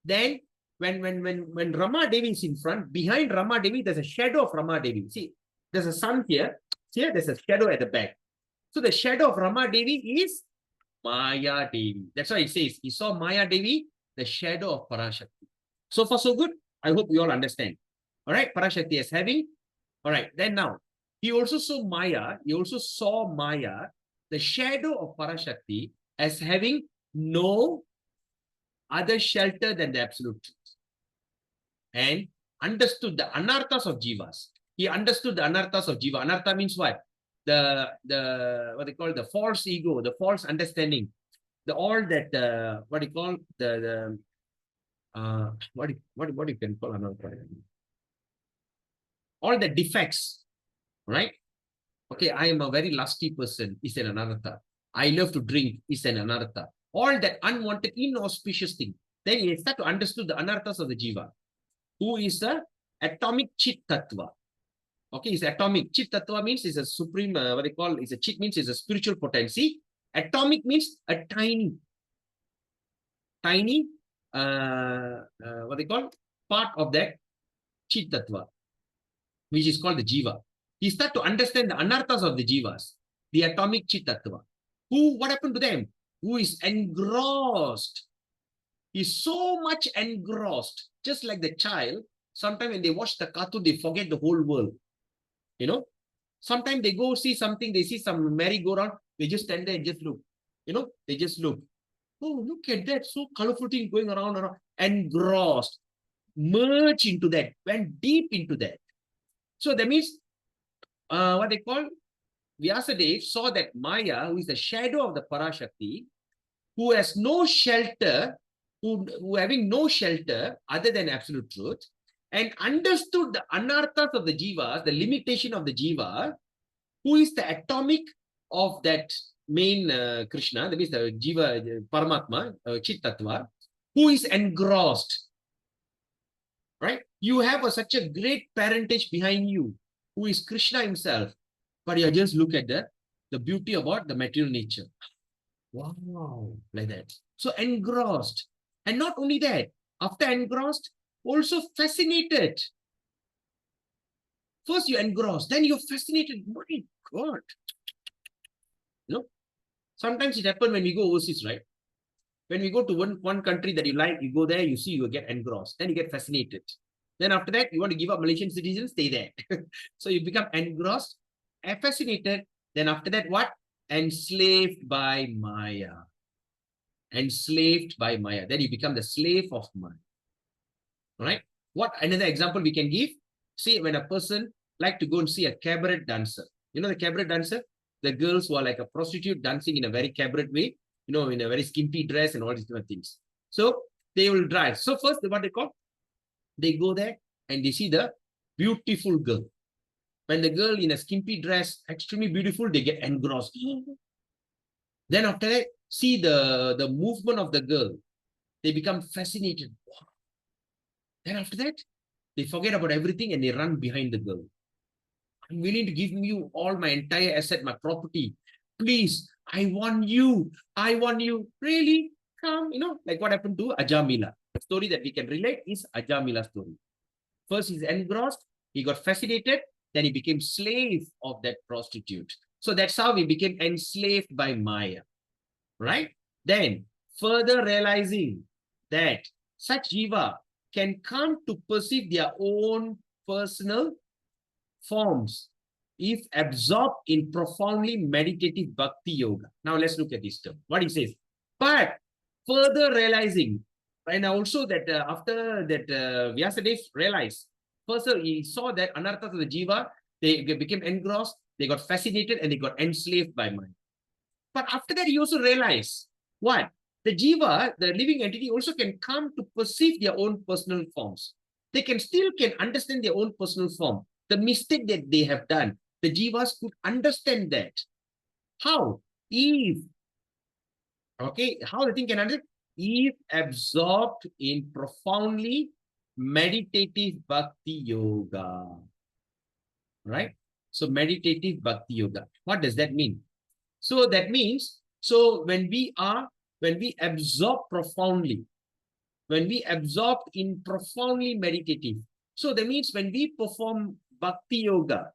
Then when Rama Devi is in front, behind Rama Devi, there's a shadow of Rama Devi. See, there's a sun here. Here, there's a shadow at the back. So the shadow of Rama Devi is Maya Devi. That's why it says, he saw Maya Devi, the shadow of Parashakti. So far, so good. I hope you all understand. All right, Parashakti is having. All right, then now, he also saw Maya, the shadow of Parashakti, as having no other shelter than the absolute truth. And understood the anarthas of jivas. He understood the anarthas of jiva. Anartha means what? The what they call the false ego, the false understanding, what you call what you can call anartha. All the defects, right? Okay, I am a very lusty person, is an anartha. I love to drink, is an anartha. All that unwanted, inauspicious thing. Then you start to understand the anarthas of the jiva, who is the atomic chit tattva. Okay, it's atomic. Chit tattva means is a supreme, is a chit means is a spiritual potency. Atomic means a tiny, part of that chit tattva, which is called the jiva. He start to understand the anarthas of the jivas, the atomic chit tattva. What happened to them? Who is engrossed. He's so much engrossed, just like the child. Sometimes when they watch the cartoon, they forget the whole world. Sometimes they go see something, they see some merry-go-round, they just stand there and just look. They just look. Oh, look at that, so colorful thing going around, engrossed, merge into that, went deep into that. So that means, what they call, Vyasadeva saw that Maya, who is the shadow of the Parashakti, who has no shelter, who having no shelter other than absolute truth, and understood the anarthas of the jivas, the limitation of the jiva, who is the atomic of that main Krishna, that means the jiva, Paramatma, Chit Tattva, who is engrossed, right? You have such a great parentage behind you, who is Krishna himself, but you just look at the beauty about the material nature. Wow, like that. So engrossed. And not only that, after engrossed, also fascinated. First you engrossed, then you're fascinated. My God. You know, sometimes it happens when we go overseas, right? When we go to one country that you like, you go there, you see, you get engrossed. Then you get fascinated. Then after that, you want to give up Malaysian citizen, stay there. So you become engrossed and fascinated. Then after that, what? Enslaved by Maya. Enslaved by Maya. Then you become the slave of Maya. Right? What another example we can give? See, when a person like to go and see a cabaret dancer. You know the cabaret dancer? The girls who are like a prostitute dancing in a very cabaret way, you know, in a very skimpy dress and all these kind of things. So they will drive. So first, what they call? They go there and they see the beautiful girl. When the girl in a skimpy dress, extremely beautiful, they get engrossed. Then after that, see the movement of the girl. They become fascinated. Wow. Then after that, they forget about everything and they run behind the girl. I'm willing to give you all my entire asset, my property. Please, I want you. I want you. Really? Come, you know, like what happened to Ajamila. The story that we can relate is Ajamila's story. First, he's engrossed. He got fascinated. Then he became slave of that prostitute. So that's how he became enslaved by Maya. Right? Then, further realizing that such jiva can come to perceive their own personal forms if absorbed in profoundly meditative bhakti yoga. Now let's look at this term. What he says. But further realizing, and also that after that Vyasadeva realized, first he saw that anarthas of the jiva, they became engrossed, they got fascinated, and they got enslaved by mind. But after that, he also realized what? The jiva, the living entity, also can come to perceive their own personal forms. They can understand their own personal form. The mistake that they have done, the jivas could understand that. How? If, okay, how the thing can understand? If absorbed in profoundly meditative bhakti yoga. Right? So meditative bhakti yoga. What does that mean? So that means, so when we absorb profoundly, when we absorb in profoundly meditative, so that means when we perform bhakti yoga,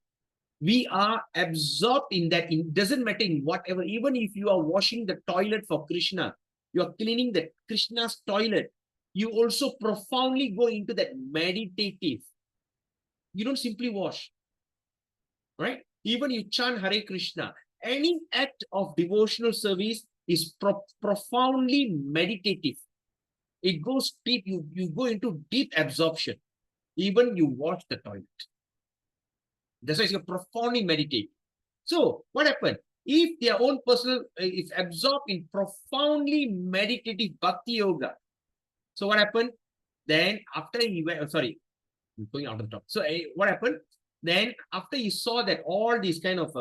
we are absorbed in that. It doesn't matter in whatever, even if you are washing the toilet for Krishna, you are cleaning the Krishna's toilet, you also profoundly go into that meditative. You don't simply wash, right? Even you chant Hare Krishna, any act of devotional service is profoundly meditative. It goes deep. You go into deep absorption. Even you wash the toilet. That's why you profoundly meditate. So what happened? If their own personal is absorbed in profoundly meditative bhakti yoga, so what happened? Then after he went, sorry, I'm going out of the top. So what happened? Then after he saw that all these kind of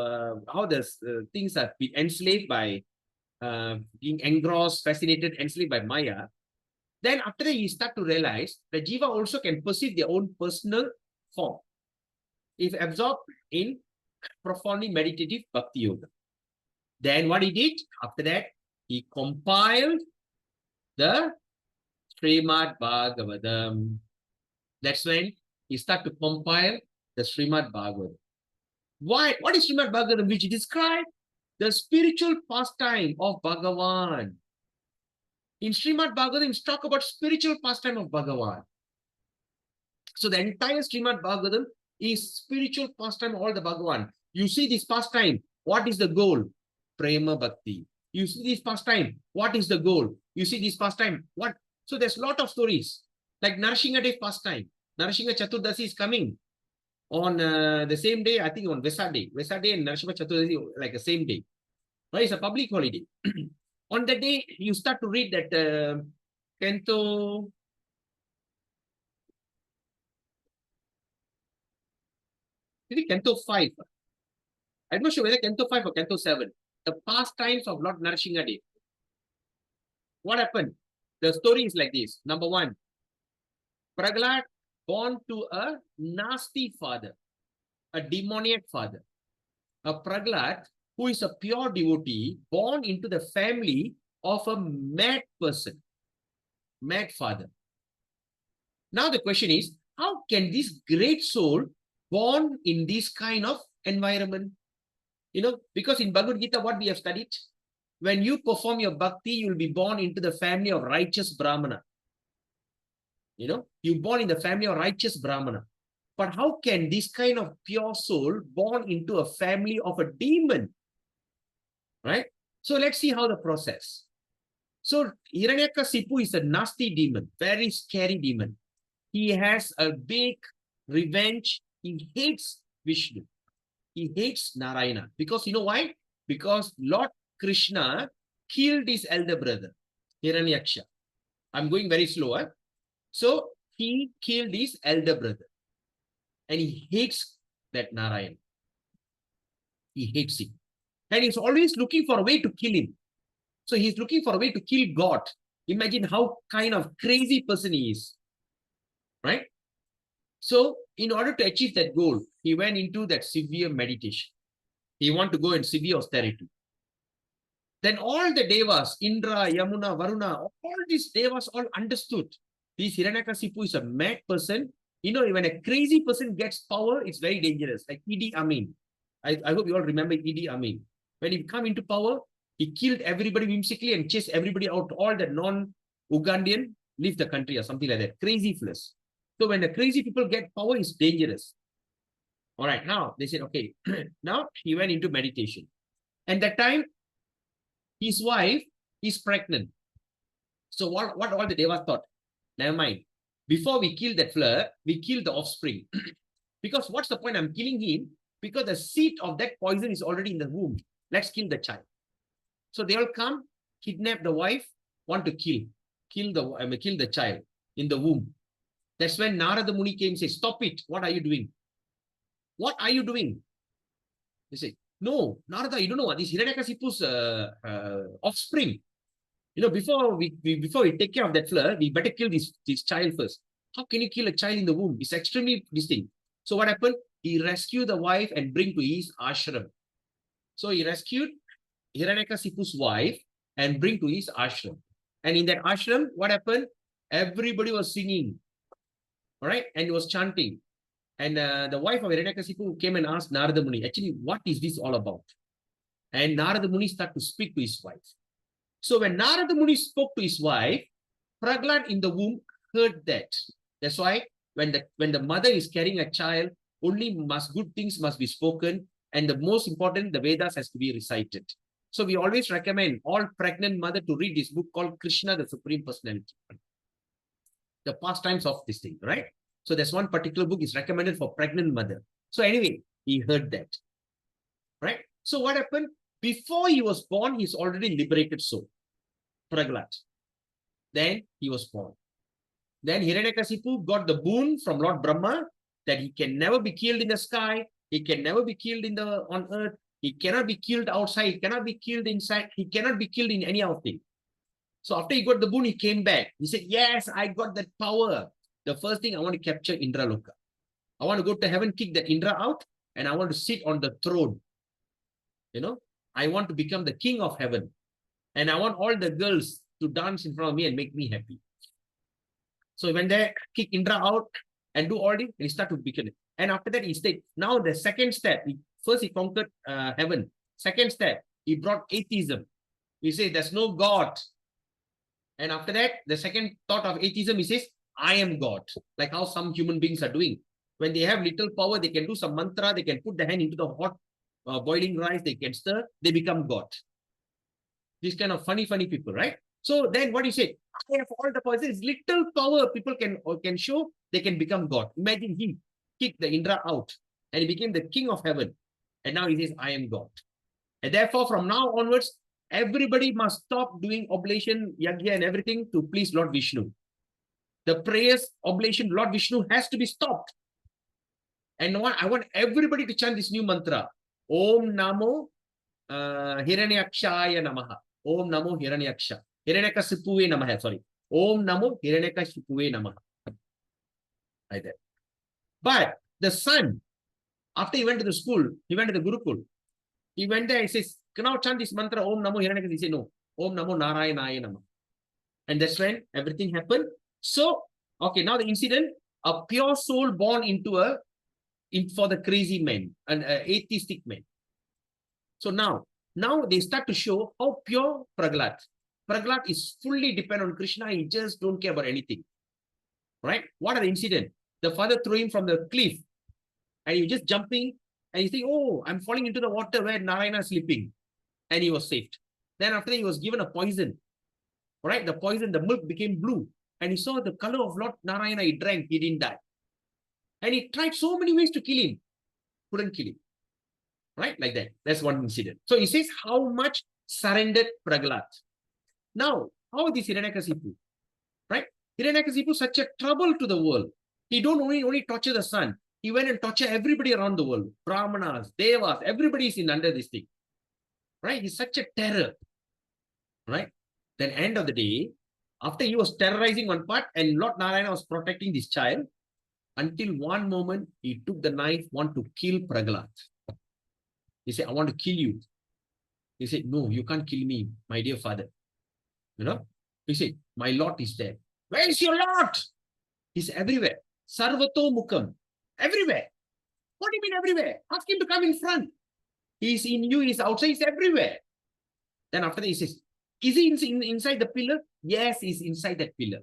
how the things are being enslaved by being engrossed, fascinated, enslaved by Maya, then after that he start to realize that jiva also can perceive their own personal form if absorbed in profoundly meditative bhakti yoga. Then what he did after that, he compiled the Srimad Bhagavatam. That's when he started to compile the Srimad Bhagavatam. Why? What is Srimad Bhagavatam? Which describes the spiritual pastime of Bhagavan. In Srimad Bhagavatam, it's talk about spiritual pastime of Bhagavan. So the entire Srimad Bhagavatam is spiritual pastime of all the Bhagavan. You see this pastime, what is the goal? Prema Bhakti. You see this pastime, what is the goal? You see this pastime, what? So there's a lot of stories. Like Narasingha Dev pastime. Narasingha Chaturdasi is coming on the same day, I think on Vesak Day. Vesak Day and Narasingha Chaturdasi like the same day. Right? It's a public holiday. On that day, you start to read that canto Is it Canto 5? I'm not sure whether Canto 5 or Canto 7. The pastimes of Lord Narasingha. What happened? The story is like this. Number one, Prahlad born to a nasty father, a demoniac father. A Prahlad, who is a pure devotee, born into the family of a mad person, mad father. Now the question is, how can this great soul born in this kind of environment? You know, because in Bhagavad Gita, what we have studied, when you perform your bhakti, you will be born into the family of righteous Brahmana. You know, you're born in the family of righteous Brahmana. But how can this kind of pure soul born into a family of a demon? Right? So let's see how the process. So Hiranyakasipu is a nasty demon, very scary demon. He has a big revenge. He hates Vishnu. He hates Narayana. Because you know why? Because Lord Krishna killed his elder brother, Hiranyaksha. I'm going very slow. Huh? So he killed his elder brother. And he hates that Narayana. He hates him. And he's always looking for a way to kill him. So he's looking for a way to kill God. Imagine how kind of crazy person he is. Right? So in order to achieve that goal, he went into that severe meditation. He wanted to go in severe austerity. Then all the devas, Indra, Yamuna, Varuna, all these devas all understood. This Hiranyakasipu is a mad person. You know, when a crazy person gets power, it's very dangerous. Like Idi Amin. I hope you all remember Idi Amin. When he came into power, he killed everybody whimsically and chased everybody out. All the non-Ugandan leave the country or something like that. Crazy fellas. So when the crazy people get power, it's dangerous. All right, now they said, okay, now he went into meditation. And that time, his wife is pregnant. So what all the devas thought? Never mind. Before we kill that flower, we kill the offspring. Because what's the point? I'm killing him because the seed of that poison is already in the womb. Let's kill the child. So they all come, kidnap the wife, want to kill the child in the womb. That's when Narada Muni came and said, stop it. What are you doing? What are you doing? They say, no, Narada, you don't know what this Hiranyakasipu's offspring. You know, before we take care of that flower, we better kill this child first. How can you kill a child in the womb? It's extremely distinct. So what happened? He rescued the wife and bring to his ashram. So he rescued Hiranyakasipu's wife and bring to his ashram. And in that ashram, what happened? Everybody was singing. All right, and he was chanting. And the wife of Hiranyakasipu came and asked Narada Muni, actually, what is this all about? And Narada Muni started to speak to his wife. So when Narada Muni spoke to his wife, Prahlad in the womb heard that. That's why when the mother is carrying a child, only good things must be spoken. And the most important, the Vedas has to be recited. So we always recommend all pregnant mother to read this book called Krishna, the Supreme Personality. The pastimes of this thing, right? So there's one particular book is recommended for pregnant mother. So anyway, he heard that, right? So what happened? Before he was born, he's already liberated soul, Prahlad. Then he was born. Then Hiranyakasipu got the boon from Lord Brahma that he can never be killed in the sky. He can never be killed on earth. He cannot be killed outside. He cannot be killed inside. He cannot be killed in any other thing. So after he got the boon, he came back. He said, yes, I got that power. The first thing, I want to capture Indra Loka. I want to go to heaven, kick that Indra out, and I want to sit on the throne. You know, I want to become the king of heaven. And I want all the girls to dance in front of me and make me happy. So he went there, kick Indra out, and do all this, and he started to become it. And after that, he stayed. Now the second step, first he conquered heaven. Second step, he brought atheism. He said, there's no God. And after that, the second thought of atheism, he says, I am God. Like how some human beings are doing. When they have little power, they can do some mantra, they can put the hand into the hot boiling rice, they can stir, they become God. These kind of funny people, right? So then what he said, I have all the power. It's little power people can show, they can become God. Imagine he kicked the Indra out and he became the king of heaven. And now he says, I am God. And therefore, from now onwards, everybody must stop doing oblation, yagya and everything to please Lord Vishnu. The prayers, oblation, Lord Vishnu has to be stopped. And I want everybody to chant this new mantra. Om Namo Hiranyakshaya Namaha. Om Namo Hiranyaksha. Hiranyakasipuve Namaha. Sorry. Om Namo Hiranyakasipuve Namaha. Right there. But the son, after he went to the school, he went to the Gurukul. He went there and says, now chant this mantra, Om Namo Hiranyakasipuve. He said, no. Om Namo Narayanaya Namaha. And that's when everything happened. So, okay, now the incident, a pure soul born into for the crazy man, an atheistic man. So now they start to show how pure Prahlad. Prahlad is fully dependent on Krishna. He just don't care about anything. Right? What are the incident? The father threw him from the cliff and he just jumping and he think, oh, I'm falling into the water where Narayana is sleeping. And he was saved. Then after that, he was given a poison. Right? The poison, the milk became blue. And he saw the color of Lord Narayana. He drank, he didn't die. And he tried so many ways to kill him. Couldn't kill him. Right? Like that. That's one incident. So he says how much surrendered Prahlad. Now, how is this Hiranyakasipu? Right? Hiranyakasipu is such a trouble to the world. He don't only torture the son. He went and tortured everybody around the world. Brahmanas, Devas, everybody is under this thing. Right? He's such a terror. Right? Then end of the day, after he was terrorizing one part and Lord Narayana was protecting this child, until one moment, he took the knife, want to kill Prahlad. He said, I want to kill you. He said, no, you can't kill me, my dear father. You know? He said, my Lord is there. Where is your Lord? He's everywhere. Sarvato Mukham. Everywhere. What do you mean everywhere? Ask him to come in front. He's in you, he's outside, he's everywhere. Then after that, he says, is he inside the pillar? Yes, he's inside that pillar.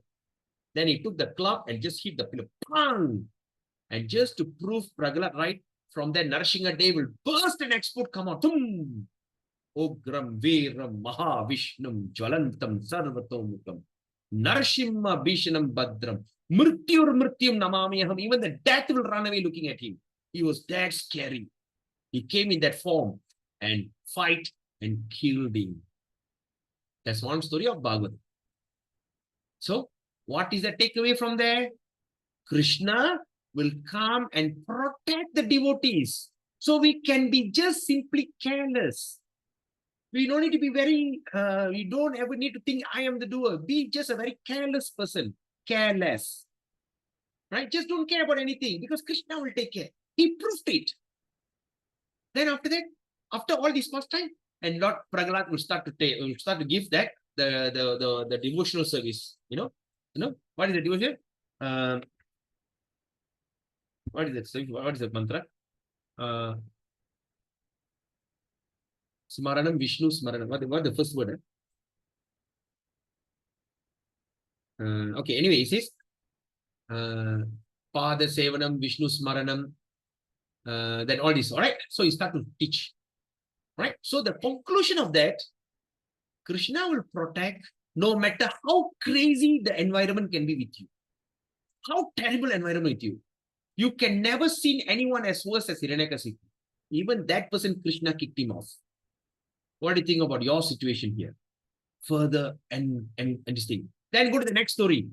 Then he took the club and just hit the pillar. Bang! And just to prove Prahlad right, from there, Narasingha Dev will burst and explode, come out. Tum! Ogram Veram Mahavishnum Jwalantam Sarvatomukam Narasimha Bhishanam Badram Mrityur Mrityum Namamyaham. Even the death will run away looking at him. He was that scary. He came in that form and fight and killed him. That's one story of Bhagavad. So, what is the takeaway from there? Krishna will come and protect the devotees. So we can be just simply careless. We don't need to be very, we don't ever need to think I am the doer. Be just a very careless person. Careless. Right? Just don't care about anything because Krishna will take care. He proved it. Then after that, after all this pastime, and Lord Prahlad will start to give that the devotional service. You know what is the devotion? What is it? What is the mantra? Smaranam Vishnu Smaranam. What the first word? Okay. Anyway, it says Pada Sevanam Vishnu Smaranam. Then all this. All right. So you start to teach. Right. So the conclusion of that, Krishna will protect no matter how crazy the environment can be with you. How terrible environment with you. You can never see anyone as worse as Hiranyakasipu. Even that person, Krishna kicked him off. What do you think about your situation here? Further and this thing. Then go to the next story.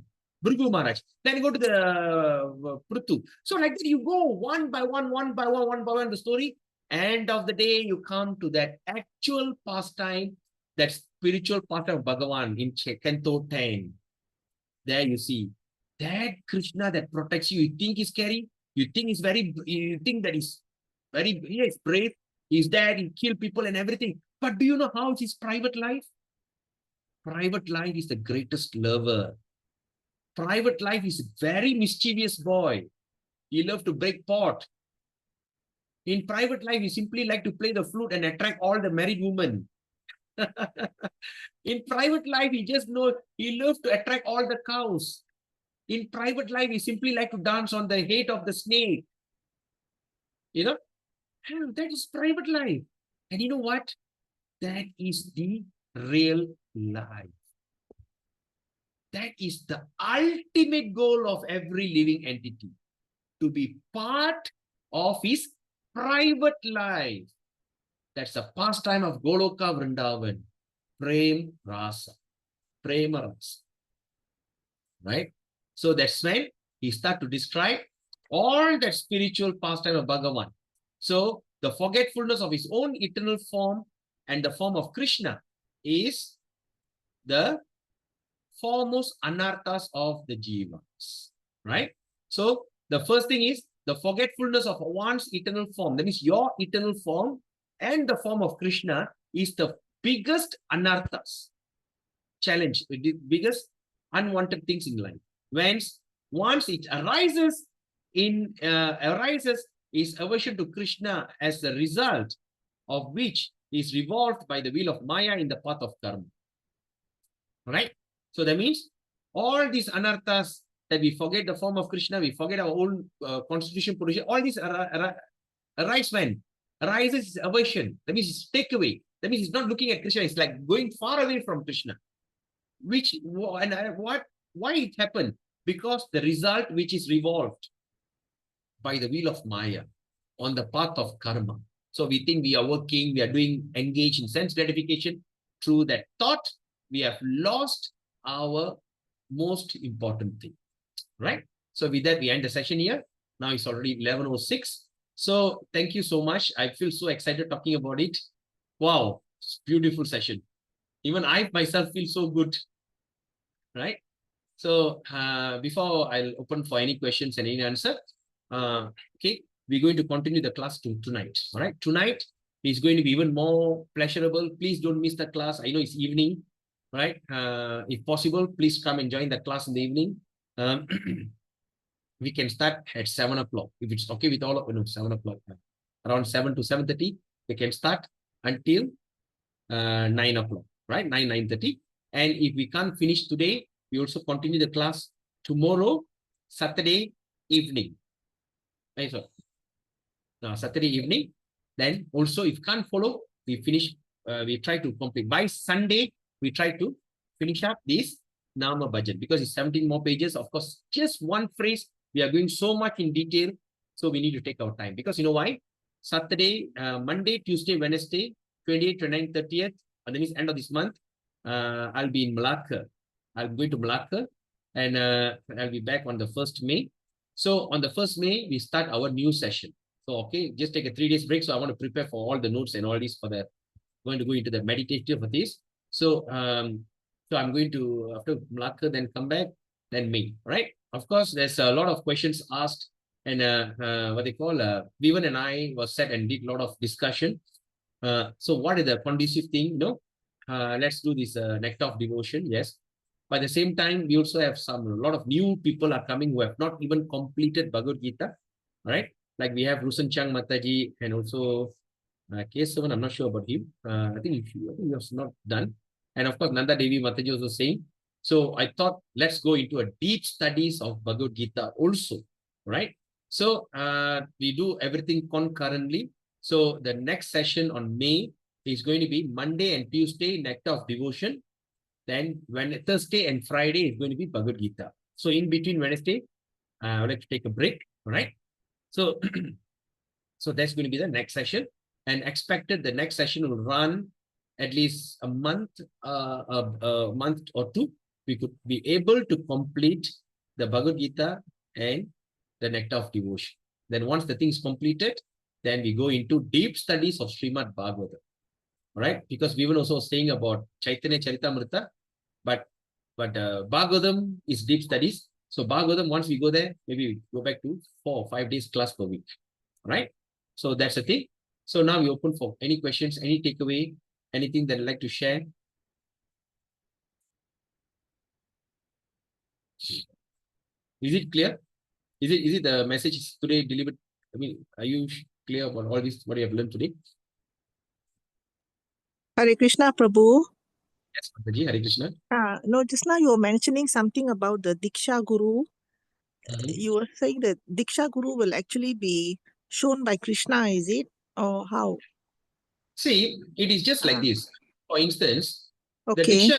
Bhrigu Maharaj. Then go to the Prithu. So like that, you go one by one, the story. End of the day, you come to that actual pastime, that spiritual part of Bhagavan in Canto 10. There you see. That Krishna that protects you, you think is scary, you think that he's very, yes, brave, he's there, he kill people and everything. But do you know how is his private life? Private life is the greatest lover. Private life is a very mischievous boy. He loves to break pot. In private life, he simply like to play the flute and attract all the married women. In private life, he loves to attract all the cows. In private life, he simply like to dance on the head of the snake. You know, that is private life. And you know what? That is the real life. That is the ultimate goal of every living entity. To be part of his private life. That's the pastime of Goloka Vrindavan. Prem Rasa. Prema Rasa. Right? So that's when he starts to describe all that spiritual pastime of Bhagavan. So the forgetfulness of his own eternal form and the form of Krishna is the foremost anarthas of the jivas, right? So the first thing is the forgetfulness of one's eternal form. That means your eternal form and the form of Krishna is the biggest anarthas, challenge, the biggest unwanted things in life. Once it arises is aversion to Krishna as the result of which is revolved by the wheel of Maya in the path of karma. Right? So that means all these anarthas that we forget the form of Krishna, we forget our own constitution position, all these arise when? Arises is aversion. That means it's take away. That means it's not looking at Krishna, it's like going far away from Krishna. Why it happened? Because the result which is revolved by the wheel of Maya on the path of karma. So we think we are working, we are doing, engaged in sense gratification. Through that thought, we have lost our most important thing, right? So with that, we end the session here. Now it's already 11:06. So thank you so much. I feel so excited talking about it. Wow, beautiful session. Even I myself feel so good, right? So before I'll open for any questions and any answer, okay, we're going to continue the class tonight. All right, tonight is going to be even more pleasurable. Please don't miss the class. I know it's evening, right? If possible, please come and join the class in the evening. We can start at 7 o'clock. If it's okay with all of you, 7 o'clock. Around 7 to 7:30, we can start until 9 o'clock, right? 9:30. And if we can't finish today, we also continue the class tomorrow, Saturday evening. Right, so Saturday evening. Then also, if can't follow, we finish. We try to complete by Sunday. We try to finish up this Nama Bhajan because it's 17 more pages. Of course, just one phrase. We are going so much in detail, so we need to take our time because you know why? Saturday, Monday, Tuesday, Wednesday, 28th, 29th, 30th. That means end of this month. I'll be in Malacca. I'm going to Malacca, and I'll be back on the 1st May. So on the 1st May, we start our new session. So, okay, just take a 3 days break. So I want to prepare for all the notes and all this for the, going to go into the meditative for this. So, so I'm going to, after Malacca, then come back, then May, right? Of course, there's a lot of questions asked and what they call, Vivan and I was set and did a lot of discussion. So what is the conducive thing, you know? Let's do this nectar of devotion, yes. By the same time, we also have a lot of new people are coming who have not even completed Bhagavad Gita, right? Like we have Rusan Chang Mataji and also Kesavan, I'm not sure about him. I think he was not done. And of course, Nanda Devi Mataji was the same. So I thought, let's go into a deep studies of Bhagavad Gita also, right? So we do everything concurrently. So the next session on May is going to be Monday and Tuesday, Nectar of Devotion. Then Thursday and Friday is going to be Bhagavad Gita. So in between Wednesday, I would like to take a break, all right? So, so that's going to be the next session. And expected the next session will run at least a month or two. We could be able to complete the Bhagavad Gita and the Nectar of Devotion. Then once the thing is completed, then we go into deep studies of Srimad Bhagavatam. All right? Because we were also saying about Chaitanya Charitamrita, but Bhagavatam is deep studies. So Bhagavatam, once we go there, maybe we go back to 4 or 5 days class per week. All right? So that's the thing. So now we open for any questions, any takeaway, anything that you'd like to share. Is it clear? Is it the message is today delivered? I mean, are you clear about all this, what you have learned today? Hare Krishna, Prabhu. Yes, Mataji, Hare Krishna. No, just now you were mentioning something about the Diksha Guru. You were saying that Diksha Guru will actually be shown by Krishna, is it? Or how? See, it is just like this. For instance, the Okay. Diksha,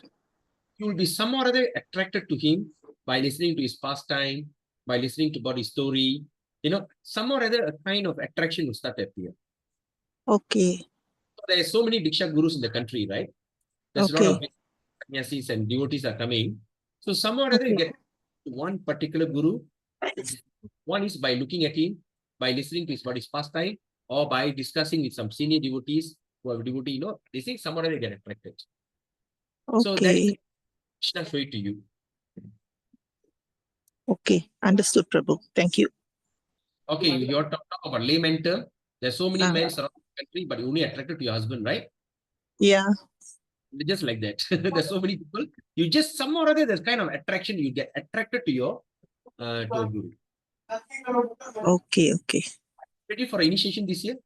you will be somehow or other attracted to him by listening to his pastime, by listening about his story. You know, somehow or other a kind of attraction will start to appear. Okay. So there are so many Diksha Gurus in the country, right? There's a lot of sannyasis and devotees are coming. So somehow or other you get one particular Guru, One is by looking at him, by listening to his pastime, or by discussing with some senior devotees who have devotee, they think somewhere they get attracted. So that is Okay. Krishna show it to you. Okay. Understood, Prabhu. Thank you. Okay, you're talking about lay mentor. There's so many Ah. men surrounding the country, but you're only attracted to your husband, right? Yeah. Just like that. There's so many people. You just somehow or other, there's kind of attraction. You get attracted to your guru. Okay. Okay. Ready for initiation this year?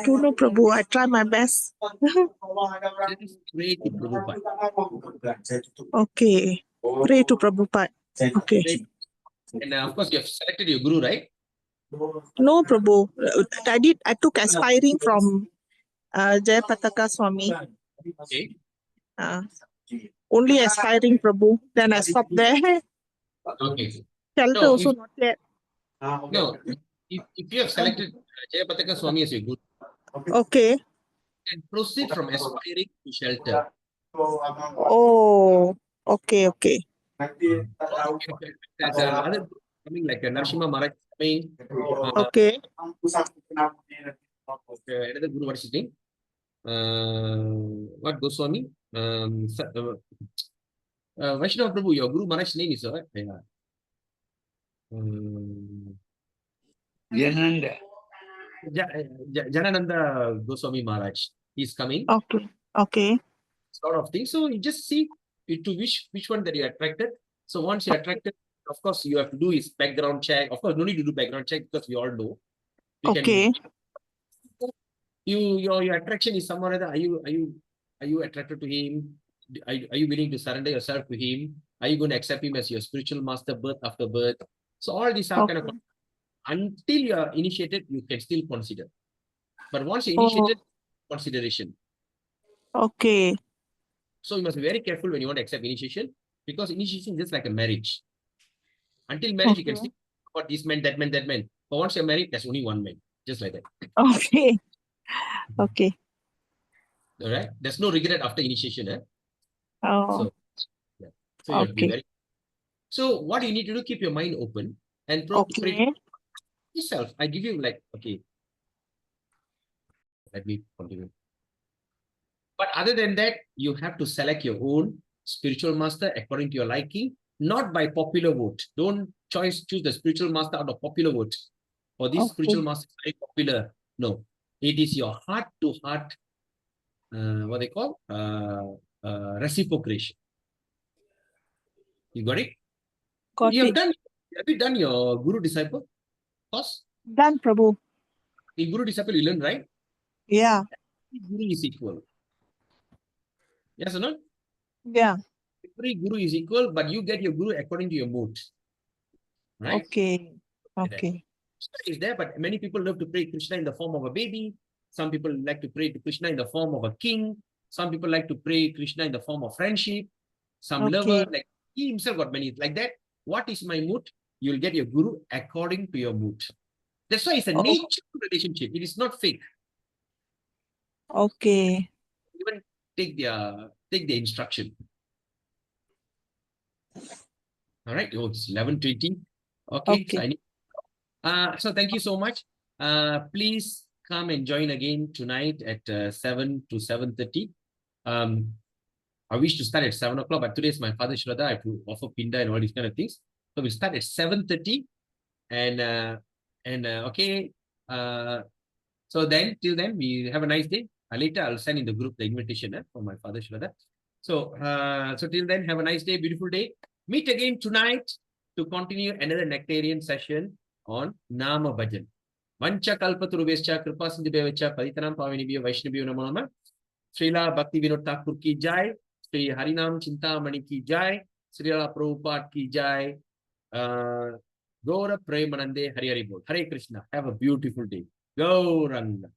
Don't know, Prabhu. I try my best. Just pray to Prabhupada. Okay. Pray to Prabhupada. Okay. Pray. And of course, you have selected your guru, right? No, Prabhu. I took aspiring from Jayapataka Swami. Okay. Only aspiring, Prabhu. Then I stopped there. Okay. Shelter No, also not yet. No, if you have selected Jayapataka Swami as your guru, Okay. then proceed from aspiring to shelter. Oh, okay, okay. There's other guru coming like Narasimha Maharaj coming. Okay. Another guru, what is his name? What Goswami? Vaishnava Prabhu, your guru Maharaj's name is what? Jananda. Janananda Goswami Maharaj. He's coming. Okay. Okay. Sort of thing. So you just see to which one that you're attracted. So once you're attracted, of course, you have to do his background check. Of course, no need to do background check because we all know. Okay. Your attraction is somewhere other. Are you attracted to him? Are you willing to surrender yourself to him? Are you going to accept him as your spiritual master birth after birth? So all these are kind of, until you are initiated, you can still consider. But once you're initiated, consideration. Okay. So you must be very careful when you want to accept initiation, because initiation is just like a marriage. Until marriage, you can still talk about this man, that man, that man. But once you're married, there's only one man. Just like that. Okay. Okay. All right. There's no regret after initiation. Oh. So, yeah. So you have to be very. So what you need to do, keep your mind open and pray yourself. I give you like, okay. Let me continue. But other than that, you have to select your own spiritual master according to your liking, not by popular vote. Don't choose the spiritual master out of popular vote. Or this spiritual master is very popular. No, it is your heart-to-heart, what they call, reciprocation. You got it? Got it. Have you done your guru disciple course? Done, Prabhu. In guru disciple, you learn, right? Yeah. Guru is equal. Yes or not? Yeah. Every guru is equal, but you get your guru according to your mood. Right? Okay. Okay. Krishna is there, but many people love to pray Krishna in the form of a baby. Some people like to pray to Krishna in the form of a king. Some people like to pray Krishna in the form of friendship. Some lover, like he himself got many like that. What is my mood? You'll get your guru according to your mood. That's why it's a natural relationship. It is not fake. Okay. Even take the instruction. All right. Oh, it's 11:20. Okay. So thank you so much. Please come and join again tonight at 7 to 7:30. I wish to start at 7 o'clock, but today is my father's Shraddha. I have to offer Pinda and all these kind of things. So we'll start at 7:30. Okay. So then, till then, we have a nice day. Later, I'll send in the group the invitation for my father's Shraddha. So till then, have a nice day, beautiful day. Meet again tonight to continue another Nectarian session on Nama Bhajan. Vancha kalpaturubhescha kripa sindhubhyevacha paditanam pavanibhyo vaishnavibhyo namo namah. Srila Bhakti Vinod Thakur ki jai. Sri Harinam Chintamani ki jai. Srila Prabhupada ki jai. Gaura Premanande Hari Hari Bol. Hare Krishna. Have a beautiful day. Gauranga.